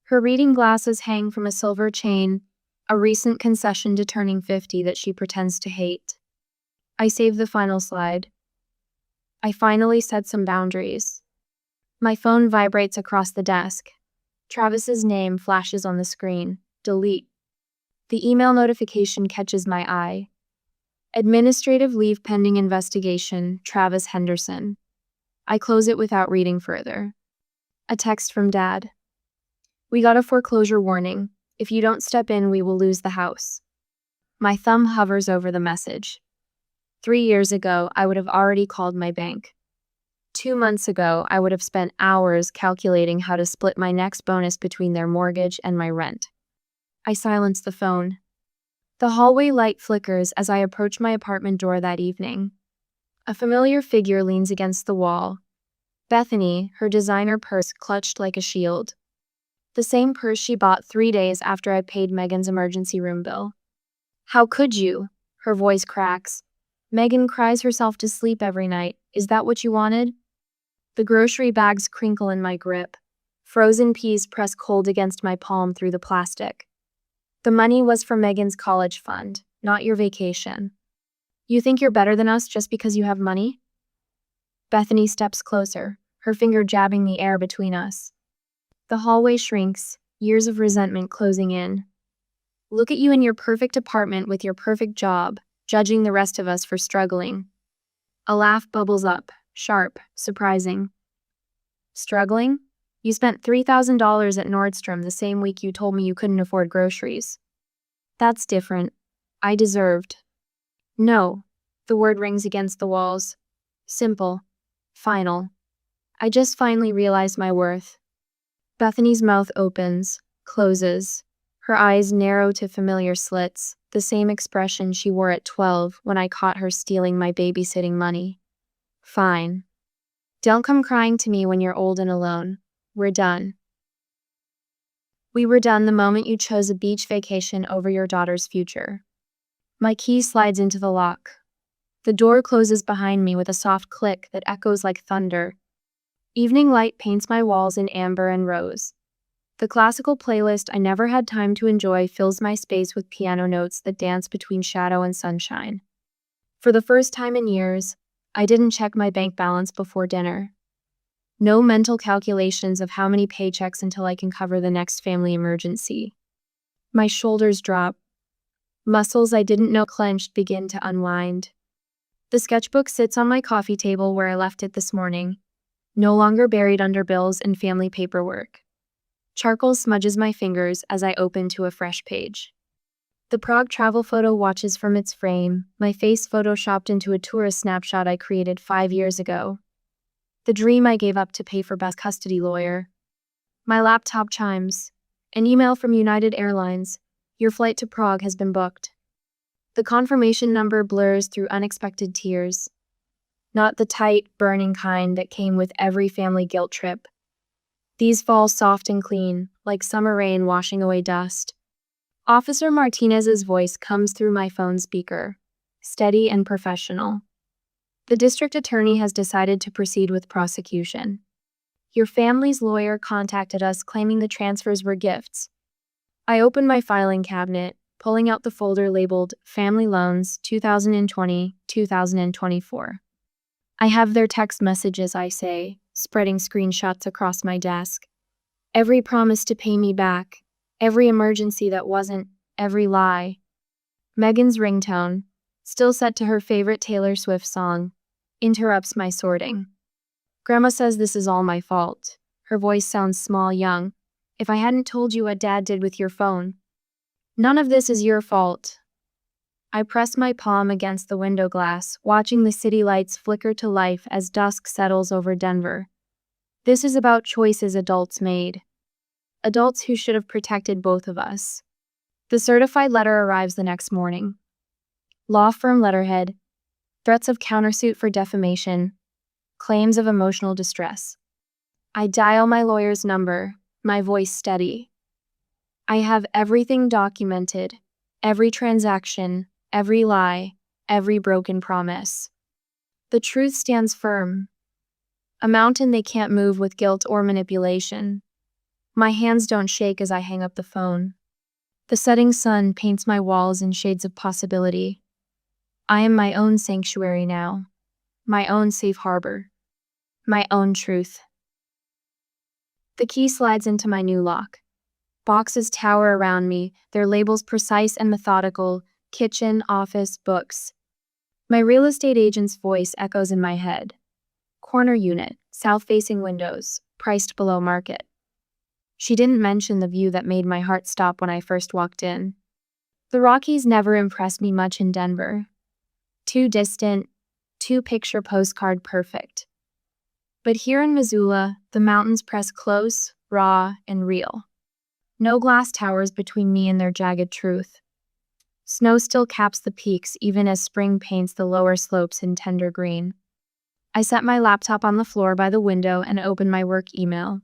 Her reading glasses hang from a silver chain, a recent concession to turning 50 that she pretends to hate. I save the final slide. I finally set some boundaries. My phone vibrates across the desk. Travis's name flashes on the screen. Delete. The email notification catches my eye. Administrative leave pending investigation, Travis Henderson. I close it without reading further. A text from Dad. We got a foreclosure warning. If you don't step in, we will lose the house. My thumb hovers over the message. 3 years ago, I would have already called my bank. 2 months ago, I would have spent hours calculating how to split my next bonus between their mortgage and my rent. I silence the phone. The hallway light flickers as I approach my apartment door that evening. A familiar figure leans against the wall. Bethany, her designer purse clutched like a shield. The same purse she bought 3 days after I paid Megan's emergency room bill. How could you? Her voice cracks. Megan cries herself to sleep every night. Is that what you wanted? The grocery bags crinkle in my grip. Frozen peas press cold against my palm through the plastic. The money was for Megan's college fund, not your vacation. You think you're better than us just because you have money? Bethany steps closer, her finger jabbing the air between us. The hallway shrinks, years of resentment closing in. Look at you in your perfect apartment with your perfect job, judging the rest of us for struggling. A laugh bubbles up, sharp, surprising. Struggling? You spent $3,000 at Nordstrom the same week you told me you couldn't afford groceries. That's different. I deserved. No. The word rings against the walls. Simple. Final. I just finally realized my worth. Bethany's mouth opens, closes. Her eyes narrow to familiar slits, the same expression she wore at 12 when I caught her stealing my babysitting money. Fine. Don't come crying to me when you're old and alone. We're done. We were done the moment you chose a beach vacation over your daughter's future. My key slides into the lock. The door closes behind me with a soft click that echoes like thunder. Evening light paints my walls in amber and rose. The classical playlist I never had time to enjoy fills my space with piano notes that dance between shadow and sunshine. For the first time in years, I didn't check my bank balance before dinner. No mental calculations of how many paychecks until I can cover the next family emergency. My shoulders drop. Muscles I didn't know clenched begin to unwind. The sketchbook sits on my coffee table where I left it this morning, no longer buried under bills and family paperwork. Charcoal smudges my fingers as I open to a fresh page. The Prague travel photo watches from its frame, my face photoshopped into a tourist snapshot I created 5 years ago. The dream I gave up to pay for Beth's custody lawyer. My laptop chimes. An email from United Airlines. Your flight to Prague has been booked. The confirmation number blurs through unexpected tears. Not the tight, burning kind that came with every family guilt trip. These fall soft and clean, like summer rain washing away dust. Officer Martinez's voice comes through my phone speaker, steady and professional. The district attorney has decided to proceed with prosecution. Your family's lawyer contacted us claiming the transfers were gifts. I opened my filing cabinet, pulling out the folder labeled Family Loans 2020-2024. I have their text messages, I say, spreading screenshots across my desk. Every promise to pay me back, every emergency that wasn't, every lie. Megan's ringtone, still set to her favorite Taylor Swift song, interrupts my sorting. Grandma says this is all my fault. Her voice sounds small, young. If I hadn't told you what Dad did with your phone. None of this is your fault. I press my palm against the window glass, watching the city lights flicker to life as dusk settles over Denver. This is about choices adults made. Adults who should have protected both of us. The certified letter arrives the next morning. Law firm letterhead, threats of countersuit for defamation, claims of emotional distress. I dial my lawyer's number, my voice steady. I have everything documented, every transaction, every lie, every broken promise. The truth stands firm. A mountain they can't move with guilt or manipulation. My hands don't shake as I hang up the phone. The setting sun paints my walls in shades of possibility. I am my own sanctuary now, my own safe harbor, my own truth. The key slides into my new lock. Boxes tower around me, their labels precise and methodical: kitchen, office, books. My real estate agent's voice echoes in my head. Corner unit, south-facing windows, priced below market. She didn't mention the view that made my heart stop when I first walked in. The Rockies never impressed me much in Denver. Too distant, too picture postcard perfect. But here in Missoula, the mountains press close, raw, and real. No glass towers between me and their jagged truth. Snow still caps the peaks even as spring paints the lower slopes in tender green. I set my laptop on the floor by the window and open my work email.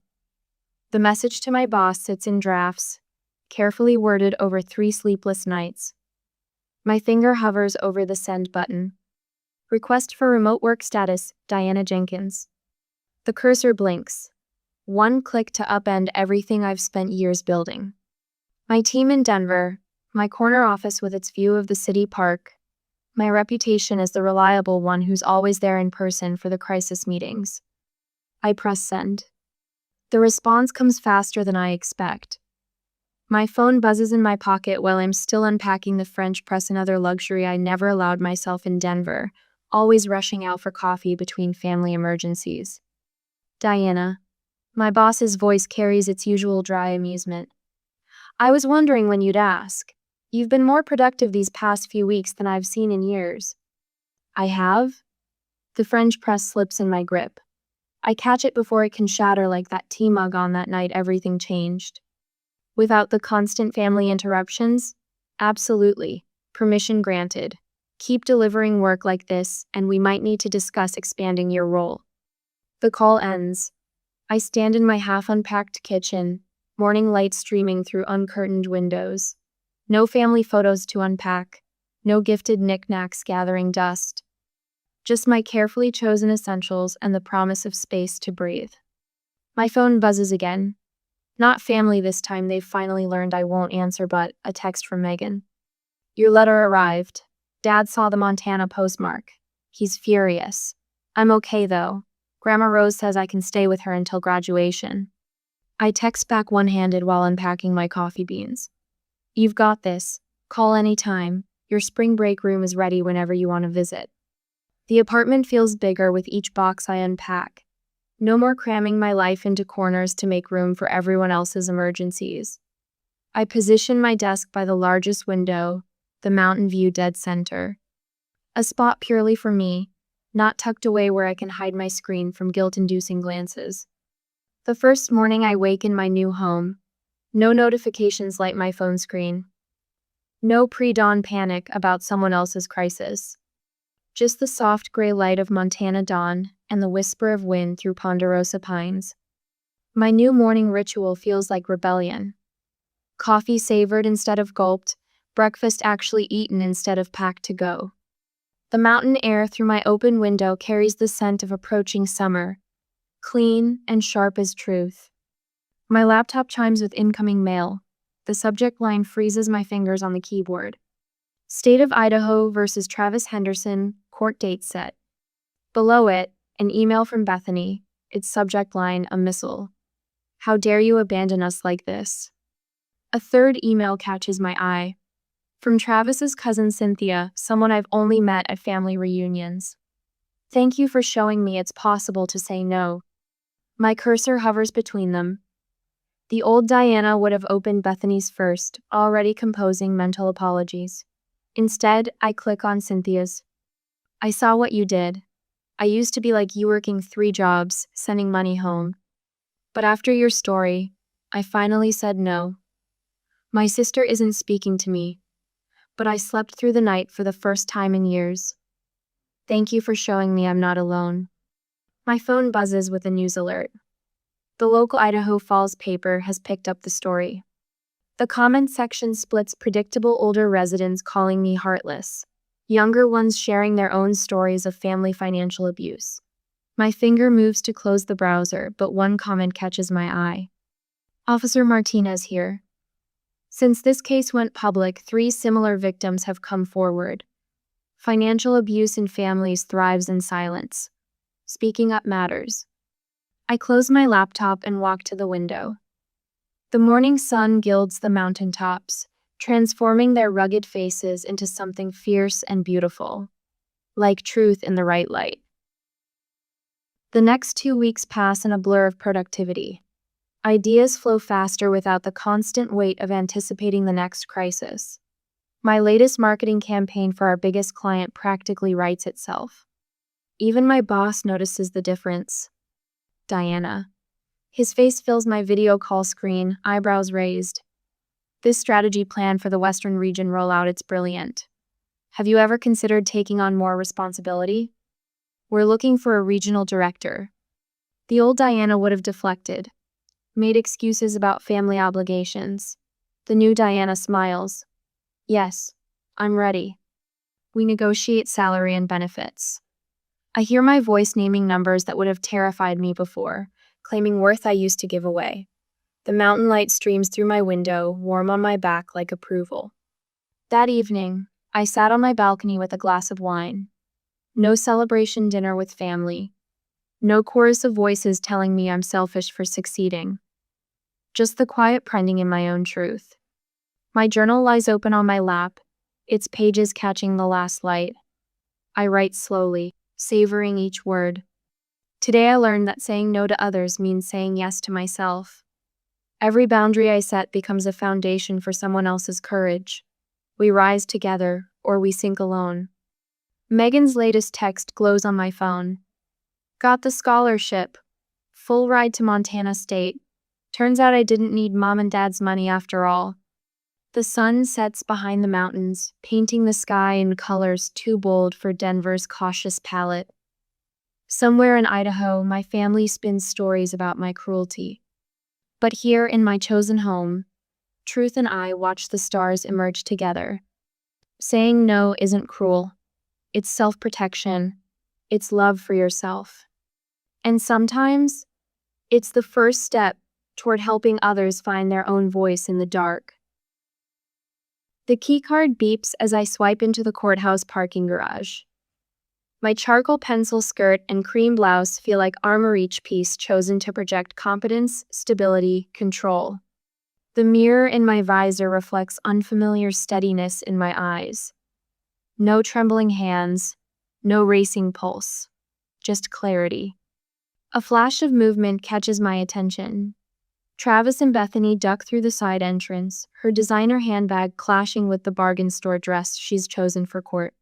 The message to my boss sits in drafts, carefully worded over 3 sleepless nights. My finger hovers over the send button. Request for remote work status, Diana Jenkins. The cursor blinks. One click to upend everything I've spent years building. My team in Denver, my corner office with its view of the city park, my reputation as the reliable one who's always there in person for the crisis meetings. I press send. The response comes faster than I expect. My phone buzzes in my pocket while I'm still unpacking the French press, another luxury I never allowed myself in Denver, always rushing out for coffee between family emergencies. Diana. My boss's voice carries its usual dry amusement. I was wondering when you'd ask. You've been more productive these past few weeks than I've seen in years. I have? The French press slips in my grip. I catch it before it can shatter like that tea mug on that night everything changed. Without the constant family interruptions? Absolutely. Permission granted. Keep delivering work like this, and we might need to discuss expanding your role. The call ends. I stand in my half-unpacked kitchen, morning light streaming through uncurtained windows. No family photos to unpack, no gifted knickknacks gathering dust. Just my carefully chosen essentials and the promise of space to breathe. My phone buzzes again. Not family this time, they've finally learned I won't answer, but a text from Megan. Your letter arrived. Dad saw the Montana postmark. He's furious. I'm okay though. Grandma Rose says I can stay with her until graduation. I text back one-handed while unpacking my coffee beans. You've got this. Call anytime. Your spring break room is ready whenever you want to visit. The apartment feels bigger with each box I unpack. No more cramming my life into corners to make room for everyone else's emergencies. I position my desk by the largest window, the mountain view dead center. A spot purely for me, not tucked away where I can hide my screen from guilt-inducing glances. The first morning I wake in my new home, no notifications light my phone screen. No pre-dawn panic about someone else's crisis. Just the soft gray light of Montana dawn and the whisper of wind through ponderosa pines. My new morning ritual feels like rebellion. Coffee savored instead of gulped, breakfast actually eaten instead of packed to go. The mountain air through my open window carries the scent of approaching summer, clean and sharp as truth. My laptop chimes with incoming mail. The subject line freezes my fingers on the keyboard. State of Idaho versus Travis Henderson, court date set. Below it, an email from Bethany, its subject line a missile. How dare you abandon us like this? A third email catches my eye. From Travis's cousin Cynthia, someone I've only met at family reunions. Thank you for showing me it's possible to say no. My cursor hovers between them. The old Diana would have opened Bethany's first, already composing mental apologies. Instead, I click on Cynthia's. I saw what you did. I used to be like you, working 3 jobs, sending money home. But after your story, I finally said no. My sister isn't speaking to me, but I slept through the night for the first time in years. Thank you for showing me I'm not alone. My phone buzzes with a news alert. The local Idaho Falls paper has picked up the story. The comment section splits, predictable older residents calling me heartless, younger ones sharing their own stories of family financial abuse. My finger moves to close the browser, but one comment catches my eye. Officer Martinez here. Since this case went public, 3 similar victims have come forward. Financial abuse in families thrives in silence. Speaking up matters. I close my laptop and walk to the window. The morning sun gilds the mountaintops, transforming their rugged faces into something fierce and beautiful, like truth in the right light. The next 2 weeks pass in a blur of productivity. Ideas flow faster without the constant weight of anticipating the next crisis. My latest marketing campaign for our biggest client practically writes itself. Even my boss notices the difference. Diana. His face fills my video call screen, eyebrows raised. This strategy plan for the Western region rollout, it's brilliant. Have you ever considered taking on more responsibility? We're looking for a regional director. The old Diana would have deflected, made excuses about family obligations. The new Diana smiles. Yes, I'm ready. We negotiate salary and benefits. I hear my voice naming numbers that would have terrified me before, claiming worth I used to give away. The mountain light streams through my window, warm on my back like approval. That evening, I sat on my balcony with a glass of wine. No celebration dinner with family. No chorus of voices telling me I'm selfish for succeeding. Just the quiet prending in my own truth. My journal lies open on my lap, its pages catching the last light. I write slowly, savoring each word. Today I learned that saying no to others means saying yes to myself. Every boundary I set becomes a foundation for someone else's courage. We rise together, or we sink alone. Megan's latest text glows on my phone. Got the scholarship. Full ride to Montana State. Turns out I didn't need mom and dad's money after all. The sun sets behind the mountains, painting the sky in colors too bold for Denver's cautious palate. Somewhere in Idaho, my family spins stories about my cruelty. But here in my chosen home, Truth and I watch the stars emerge together. Saying no isn't cruel. It's self-protection. It's love for yourself. And sometimes, it's the first step toward helping others find their own voice in the dark. The keycard beeps as I swipe into the courthouse parking garage. My charcoal pencil skirt and cream blouse feel like armor, each piece chosen to project competence, stability, control. The mirror in my visor reflects unfamiliar steadiness in my eyes. No trembling hands, no racing pulse, just clarity. A flash of movement catches my attention. Travis and Bethany duck through the side entrance, her designer handbag clashing with the bargain store dress she's chosen for court.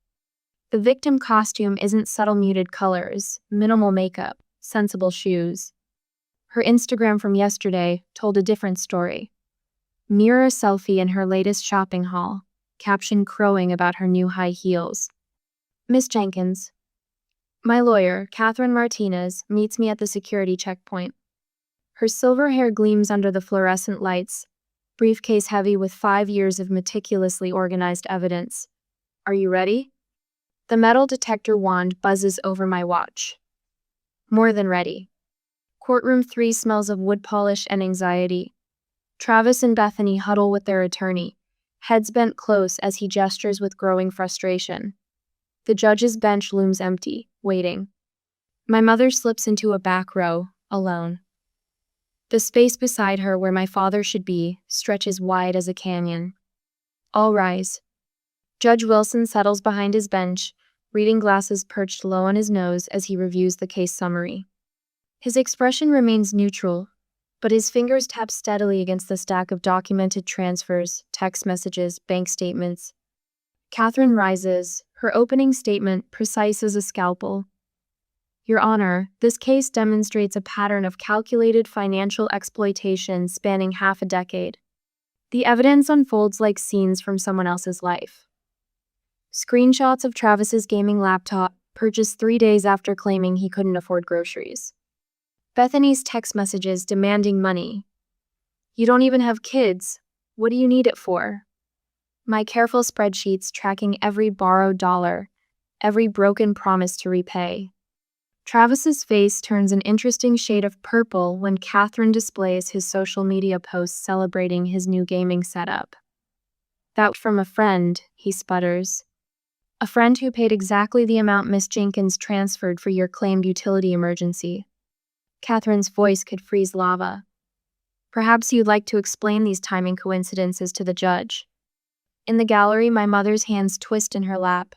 The victim costume isn't subtle muted colors, minimal makeup, sensible shoes. Her Instagram from yesterday told a different story. Mirror selfie in her latest shopping haul, caption crowing about her new high heels. Miss Jenkins. My lawyer, Catherine Martinez, meets me at the security checkpoint. Her silver hair gleams under the fluorescent lights, briefcase heavy with 5 years of meticulously organized evidence. Are you ready? The metal detector wand buzzes over my watch. More than ready. Courtroom 3 smells of wood polish and anxiety. Travis and Bethany huddle with their attorney, heads bent close as he gestures with growing frustration. The judge's bench looms empty, waiting. My mother slips into a back row, alone. The space beside her where my father should be stretches wide as a canyon. All rise. Judge Wilson settles behind his bench, reading glasses perched low on his nose as he reviews the case summary. His expression remains neutral, but his fingers tap steadily against the stack of documented transfers, text messages, bank statements. Catherine rises, her opening statement precise as a scalpel. Your Honor, this case demonstrates a pattern of calculated financial exploitation spanning half a decade. The evidence unfolds like scenes from someone else's life. Screenshots of Travis's gaming laptop, purchased 3 days after claiming he couldn't afford groceries. Bethany's text messages demanding money. You don't even have kids. What do you need it for? My careful spreadsheets tracking every borrowed dollar, every broken promise to repay. Travis's face turns an interesting shade of purple when Catherine displays his social media posts celebrating his new gaming setup. That from a friend, he sputters. A friend who paid exactly the amount Miss Jenkins transferred for your claimed utility emergency. Catherine's voice could freeze lava. Perhaps you'd like to explain these timing coincidences to the judge. In the gallery, my mother's hands twist in her lap.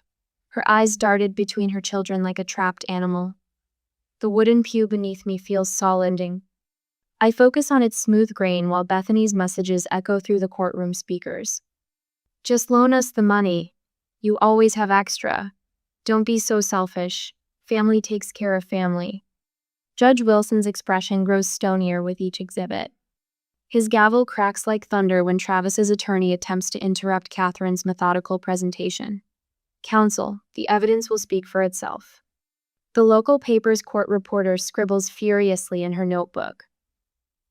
Her eyes darted between her children like a trapped animal. The wooden pew beneath me feels solid. I focus on its smooth grain while Bethany's messages echo through the courtroom speakers. Just loan us the money. You always have extra. Don't be so selfish. Family takes care of family. Judge Wilson's expression grows stonier with each exhibit. His gavel cracks like thunder when Travis's attorney attempts to interrupt Catherine's methodical presentation. Counsel, the evidence will speak for itself. The local paper's court reporter scribbles furiously in her notebook.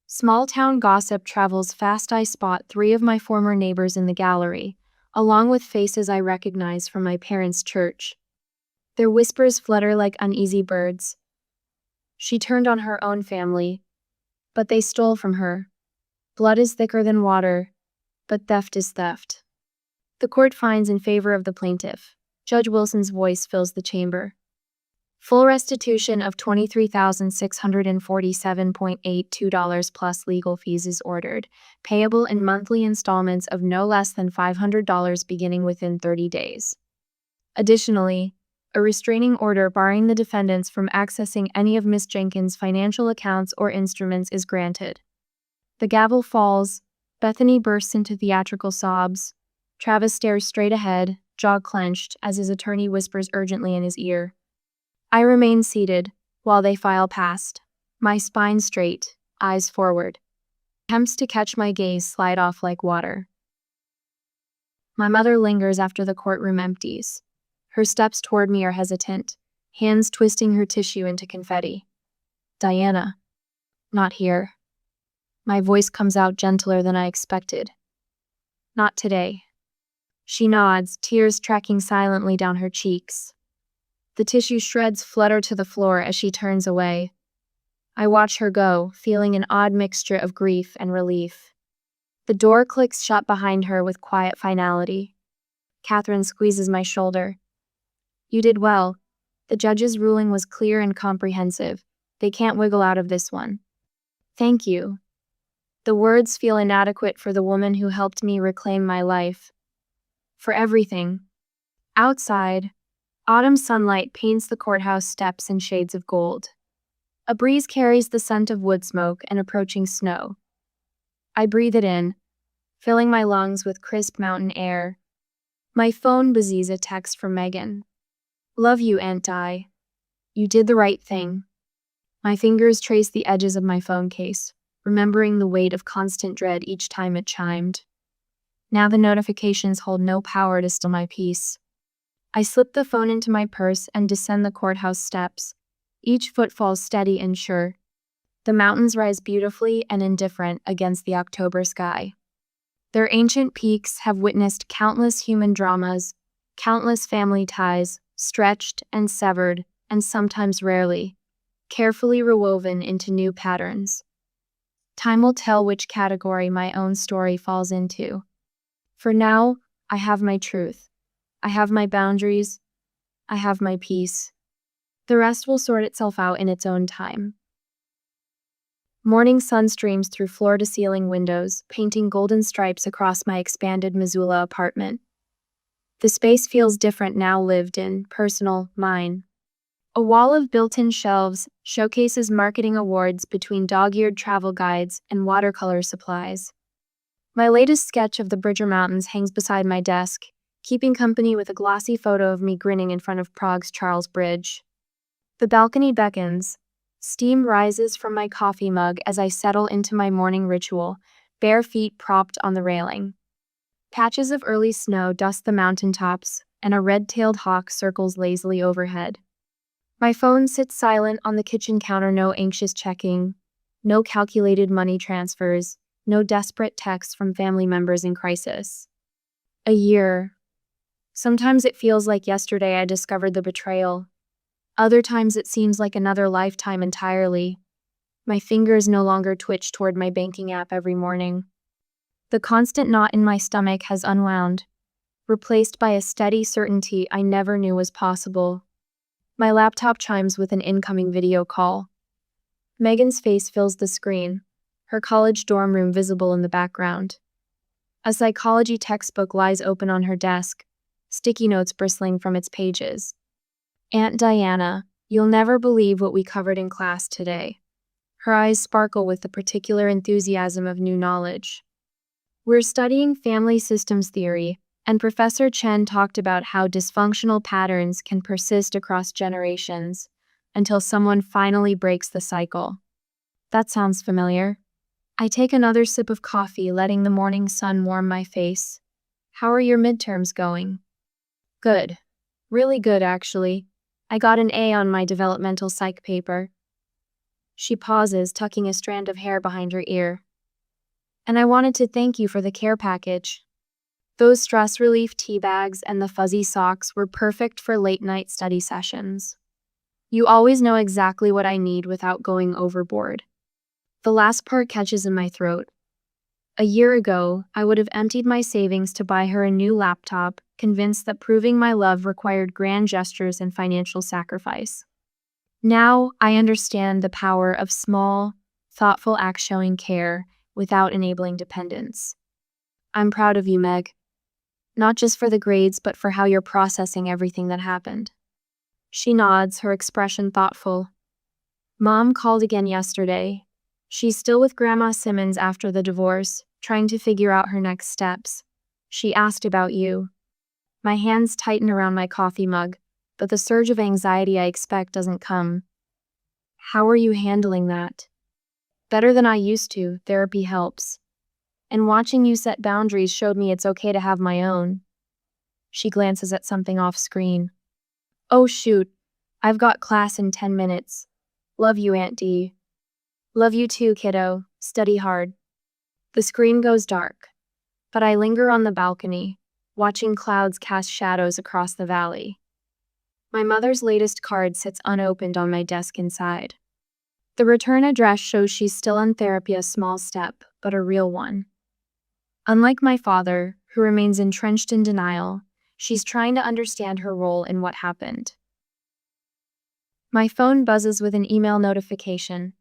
Small-town gossip travels fast. I spot 3 of my former neighbors in the gallery, along with faces I recognize from my parents' church. Their whispers flutter like uneasy birds. She turned on her own family, but they stole from her. Blood is thicker than water, but theft is theft. The court finds in favor of the plaintiff. Judge Wilson's voice fills the chamber. Full restitution of $23,647.82 plus legal fees is ordered, payable in monthly installments of no less than $500 beginning within 30 days. Additionally, a restraining order barring the defendants from accessing any of Ms. Jenkins' financial accounts or instruments is granted. The gavel falls. Bethany bursts into theatrical sobs. Travis stares straight ahead, jaw clenched, as his attorney whispers urgently in his ear. I remain seated while they file past, my spine straight, eyes forward. Attempts to catch my gaze slide off like water. My mother lingers after the courtroom empties. Her steps toward me are hesitant, hands twisting her tissue into confetti. Diana. Not here. My voice comes out gentler than I expected. Not today. She nods, tears tracking silently down her cheeks. The tissue shreds flutter to the floor as she turns away. I watch her go, feeling an odd mixture of grief and relief. The door clicks shut behind her with quiet finality. Catherine squeezes my shoulder. You did well. The judge's ruling was clear and comprehensive. They can't wiggle out of this one. Thank you. The words feel inadequate for the woman who helped me reclaim my life. For everything. Outside, autumn sunlight paints the courthouse steps in shades of gold. A breeze carries the scent of wood smoke and approaching snow. I breathe it in, filling my lungs with crisp mountain air. My phone buzzes a text from Megan. Love you, Aunt Di. You did the right thing. My fingers trace the edges of my phone case, remembering the weight of constant dread each time it chimed. Now the notifications hold no power to still my peace. I slip the phone into my purse and descend the courthouse steps. Each foot falls steady and sure. The mountains rise beautifully and indifferent against the October sky. Their ancient peaks have witnessed countless human dramas, countless family ties, stretched and severed, and sometimes rarely, carefully rewoven into new patterns. Time will tell which category my own story falls into. For now, I have my truth. I have my boundaries. I have my peace. The rest will sort itself out in its own time. Morning sun streams through floor-to-ceiling windows, painting golden stripes across my expanded Missoula apartment. The space feels different now, lived in, personal, mine. A wall of built-in shelves showcases marketing awards between dog-eared travel guides and watercolor supplies. My latest sketch of the Bridger Mountains hangs beside my desk, keeping company with a glossy photo of me grinning in front of Prague's Charles Bridge. The balcony beckons. Steam rises from my coffee mug as I settle into my morning ritual, bare feet propped on the railing. Patches of early snow dust the mountaintops, and a red-tailed hawk circles lazily overhead. My phone sits silent on the kitchen counter, no anxious checking, no calculated money transfers, no desperate texts from family members in crisis. A year. Sometimes it feels like yesterday I discovered the betrayal. Other times it seems like another lifetime entirely. My fingers no longer twitch toward my banking app every morning. The constant knot in my stomach has unwound, replaced by a steady certainty I never knew was possible. My laptop chimes with an incoming video call. Megan's face fills the screen, her college dorm room visible in the background. A psychology textbook lies open on her desk, sticky notes bristling from its pages. Aunt Diana, you'll never believe what we covered in class today. Her eyes sparkle with the particular enthusiasm of new knowledge. We're studying family systems theory, And Professor Chen talked about how dysfunctional patterns can persist across generations until someone finally breaks the cycle. That sounds familiar. I take another sip of coffee, letting the morning sun warm my face. How are your midterms going? Good. Really good, actually. I got an A on my developmental psych paper. She pauses, tucking a strand of hair behind her ear. And I wanted to thank you for the care package. Those stress relief tea bags and the fuzzy socks were perfect for late-night study sessions. You always know exactly what I need without going overboard. The last part catches in my throat. A year ago, I would have emptied my savings to buy her a new laptop, convinced that proving my love required grand gestures and financial sacrifice. Now, I understand the power of small, thoughtful acts showing care without enabling dependence. I'm proud of you, Meg. Not just for the grades, but for how you're processing everything that happened. She nods, her expression thoughtful. Mom called again yesterday. She's still with Grandma Simmons after the divorce, trying to figure out her next steps. She asked about you. My hands tighten around my coffee mug, but the surge of anxiety I expect doesn't come. How are you handling that? Better than I used to. Therapy helps. And watching you set boundaries showed me it's okay to have my own. She glances at something off screen. Oh shoot, I've got class in 10 minutes. Love you, Aunt Dee. Love you too, kiddo. Study hard. The screen goes dark, but I linger on the balcony, watching clouds cast shadows across the valley. My mother's latest card sits unopened on my desk inside. The return address shows she's still in therapy, a small step, but a real one. Unlike my father, who remains entrenched in denial, she's trying to understand her role in what happened. My phone buzzes with an email notification.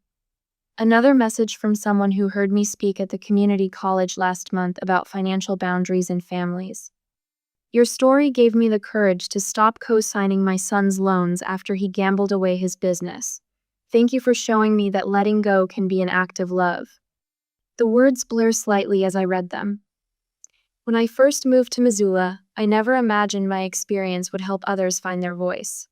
Another message from someone who heard me speak at the community college last month about financial boundaries in families. Your story gave me the courage to stop co-signing my son's loans after he gambled away his business. Thank you for showing me that letting go can be an act of love. The words blur slightly as I read them. When I first moved to Missoula, I never imagined my experience would help others find their voice.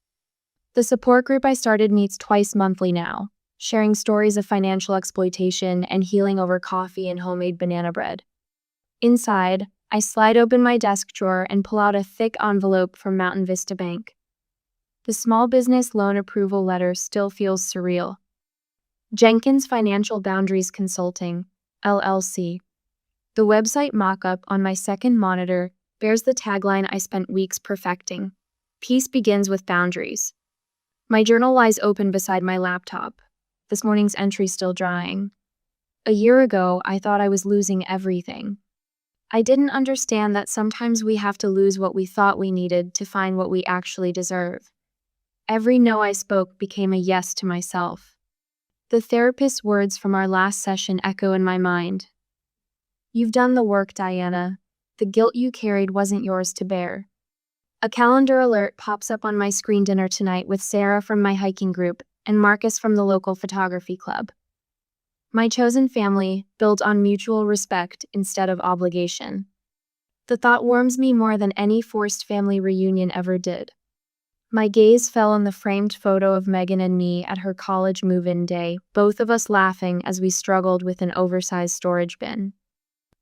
The support group I started meets twice monthly now, sharing stories of financial exploitation and healing over coffee and homemade banana bread. Inside, I slide open my desk drawer and pull out a thick envelope from Mountain Vista Bank. The small business loan approval letter still feels surreal. Jenkins Financial Boundaries Consulting, LLC. The website mock-up on my second monitor bears the tagline I spent weeks perfecting. Peace begins with boundaries. My journal lies open beside my laptop, this morning's entry still drying. A year ago, I thought I was losing everything. I didn't understand that sometimes we have to lose what we thought we needed to find what we actually deserve. Every no I spoke became a yes to myself. The therapist's words from our last session echo in my mind. You've done the work, Diana. The guilt you carried wasn't yours to bear. A calendar alert pops up on my screen: dinner tonight with Sarah from my hiking group and Marcus from the local photography club. My chosen family, built on mutual respect instead of obligation. The thought warms me more than any forced family reunion ever did. My gaze fell on the framed photo of Megan and me at her college move-in day, both of us laughing as we struggled with an oversized storage bin.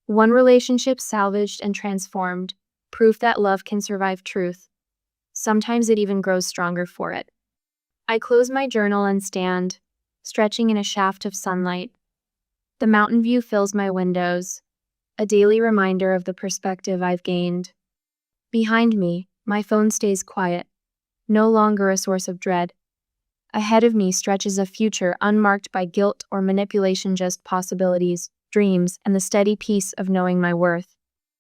One relationship salvaged and transformed, proof that love can survive truth. Sometimes it even grows stronger for it. I close my journal and stand, stretching in a shaft of sunlight. The mountain view fills my windows, a daily reminder of the perspective I've gained. Behind me, my phone stays quiet, no longer a source of dread. Ahead of me stretches a future unmarked by guilt or manipulation, just possibilities, dreams, and the steady peace of knowing my worth.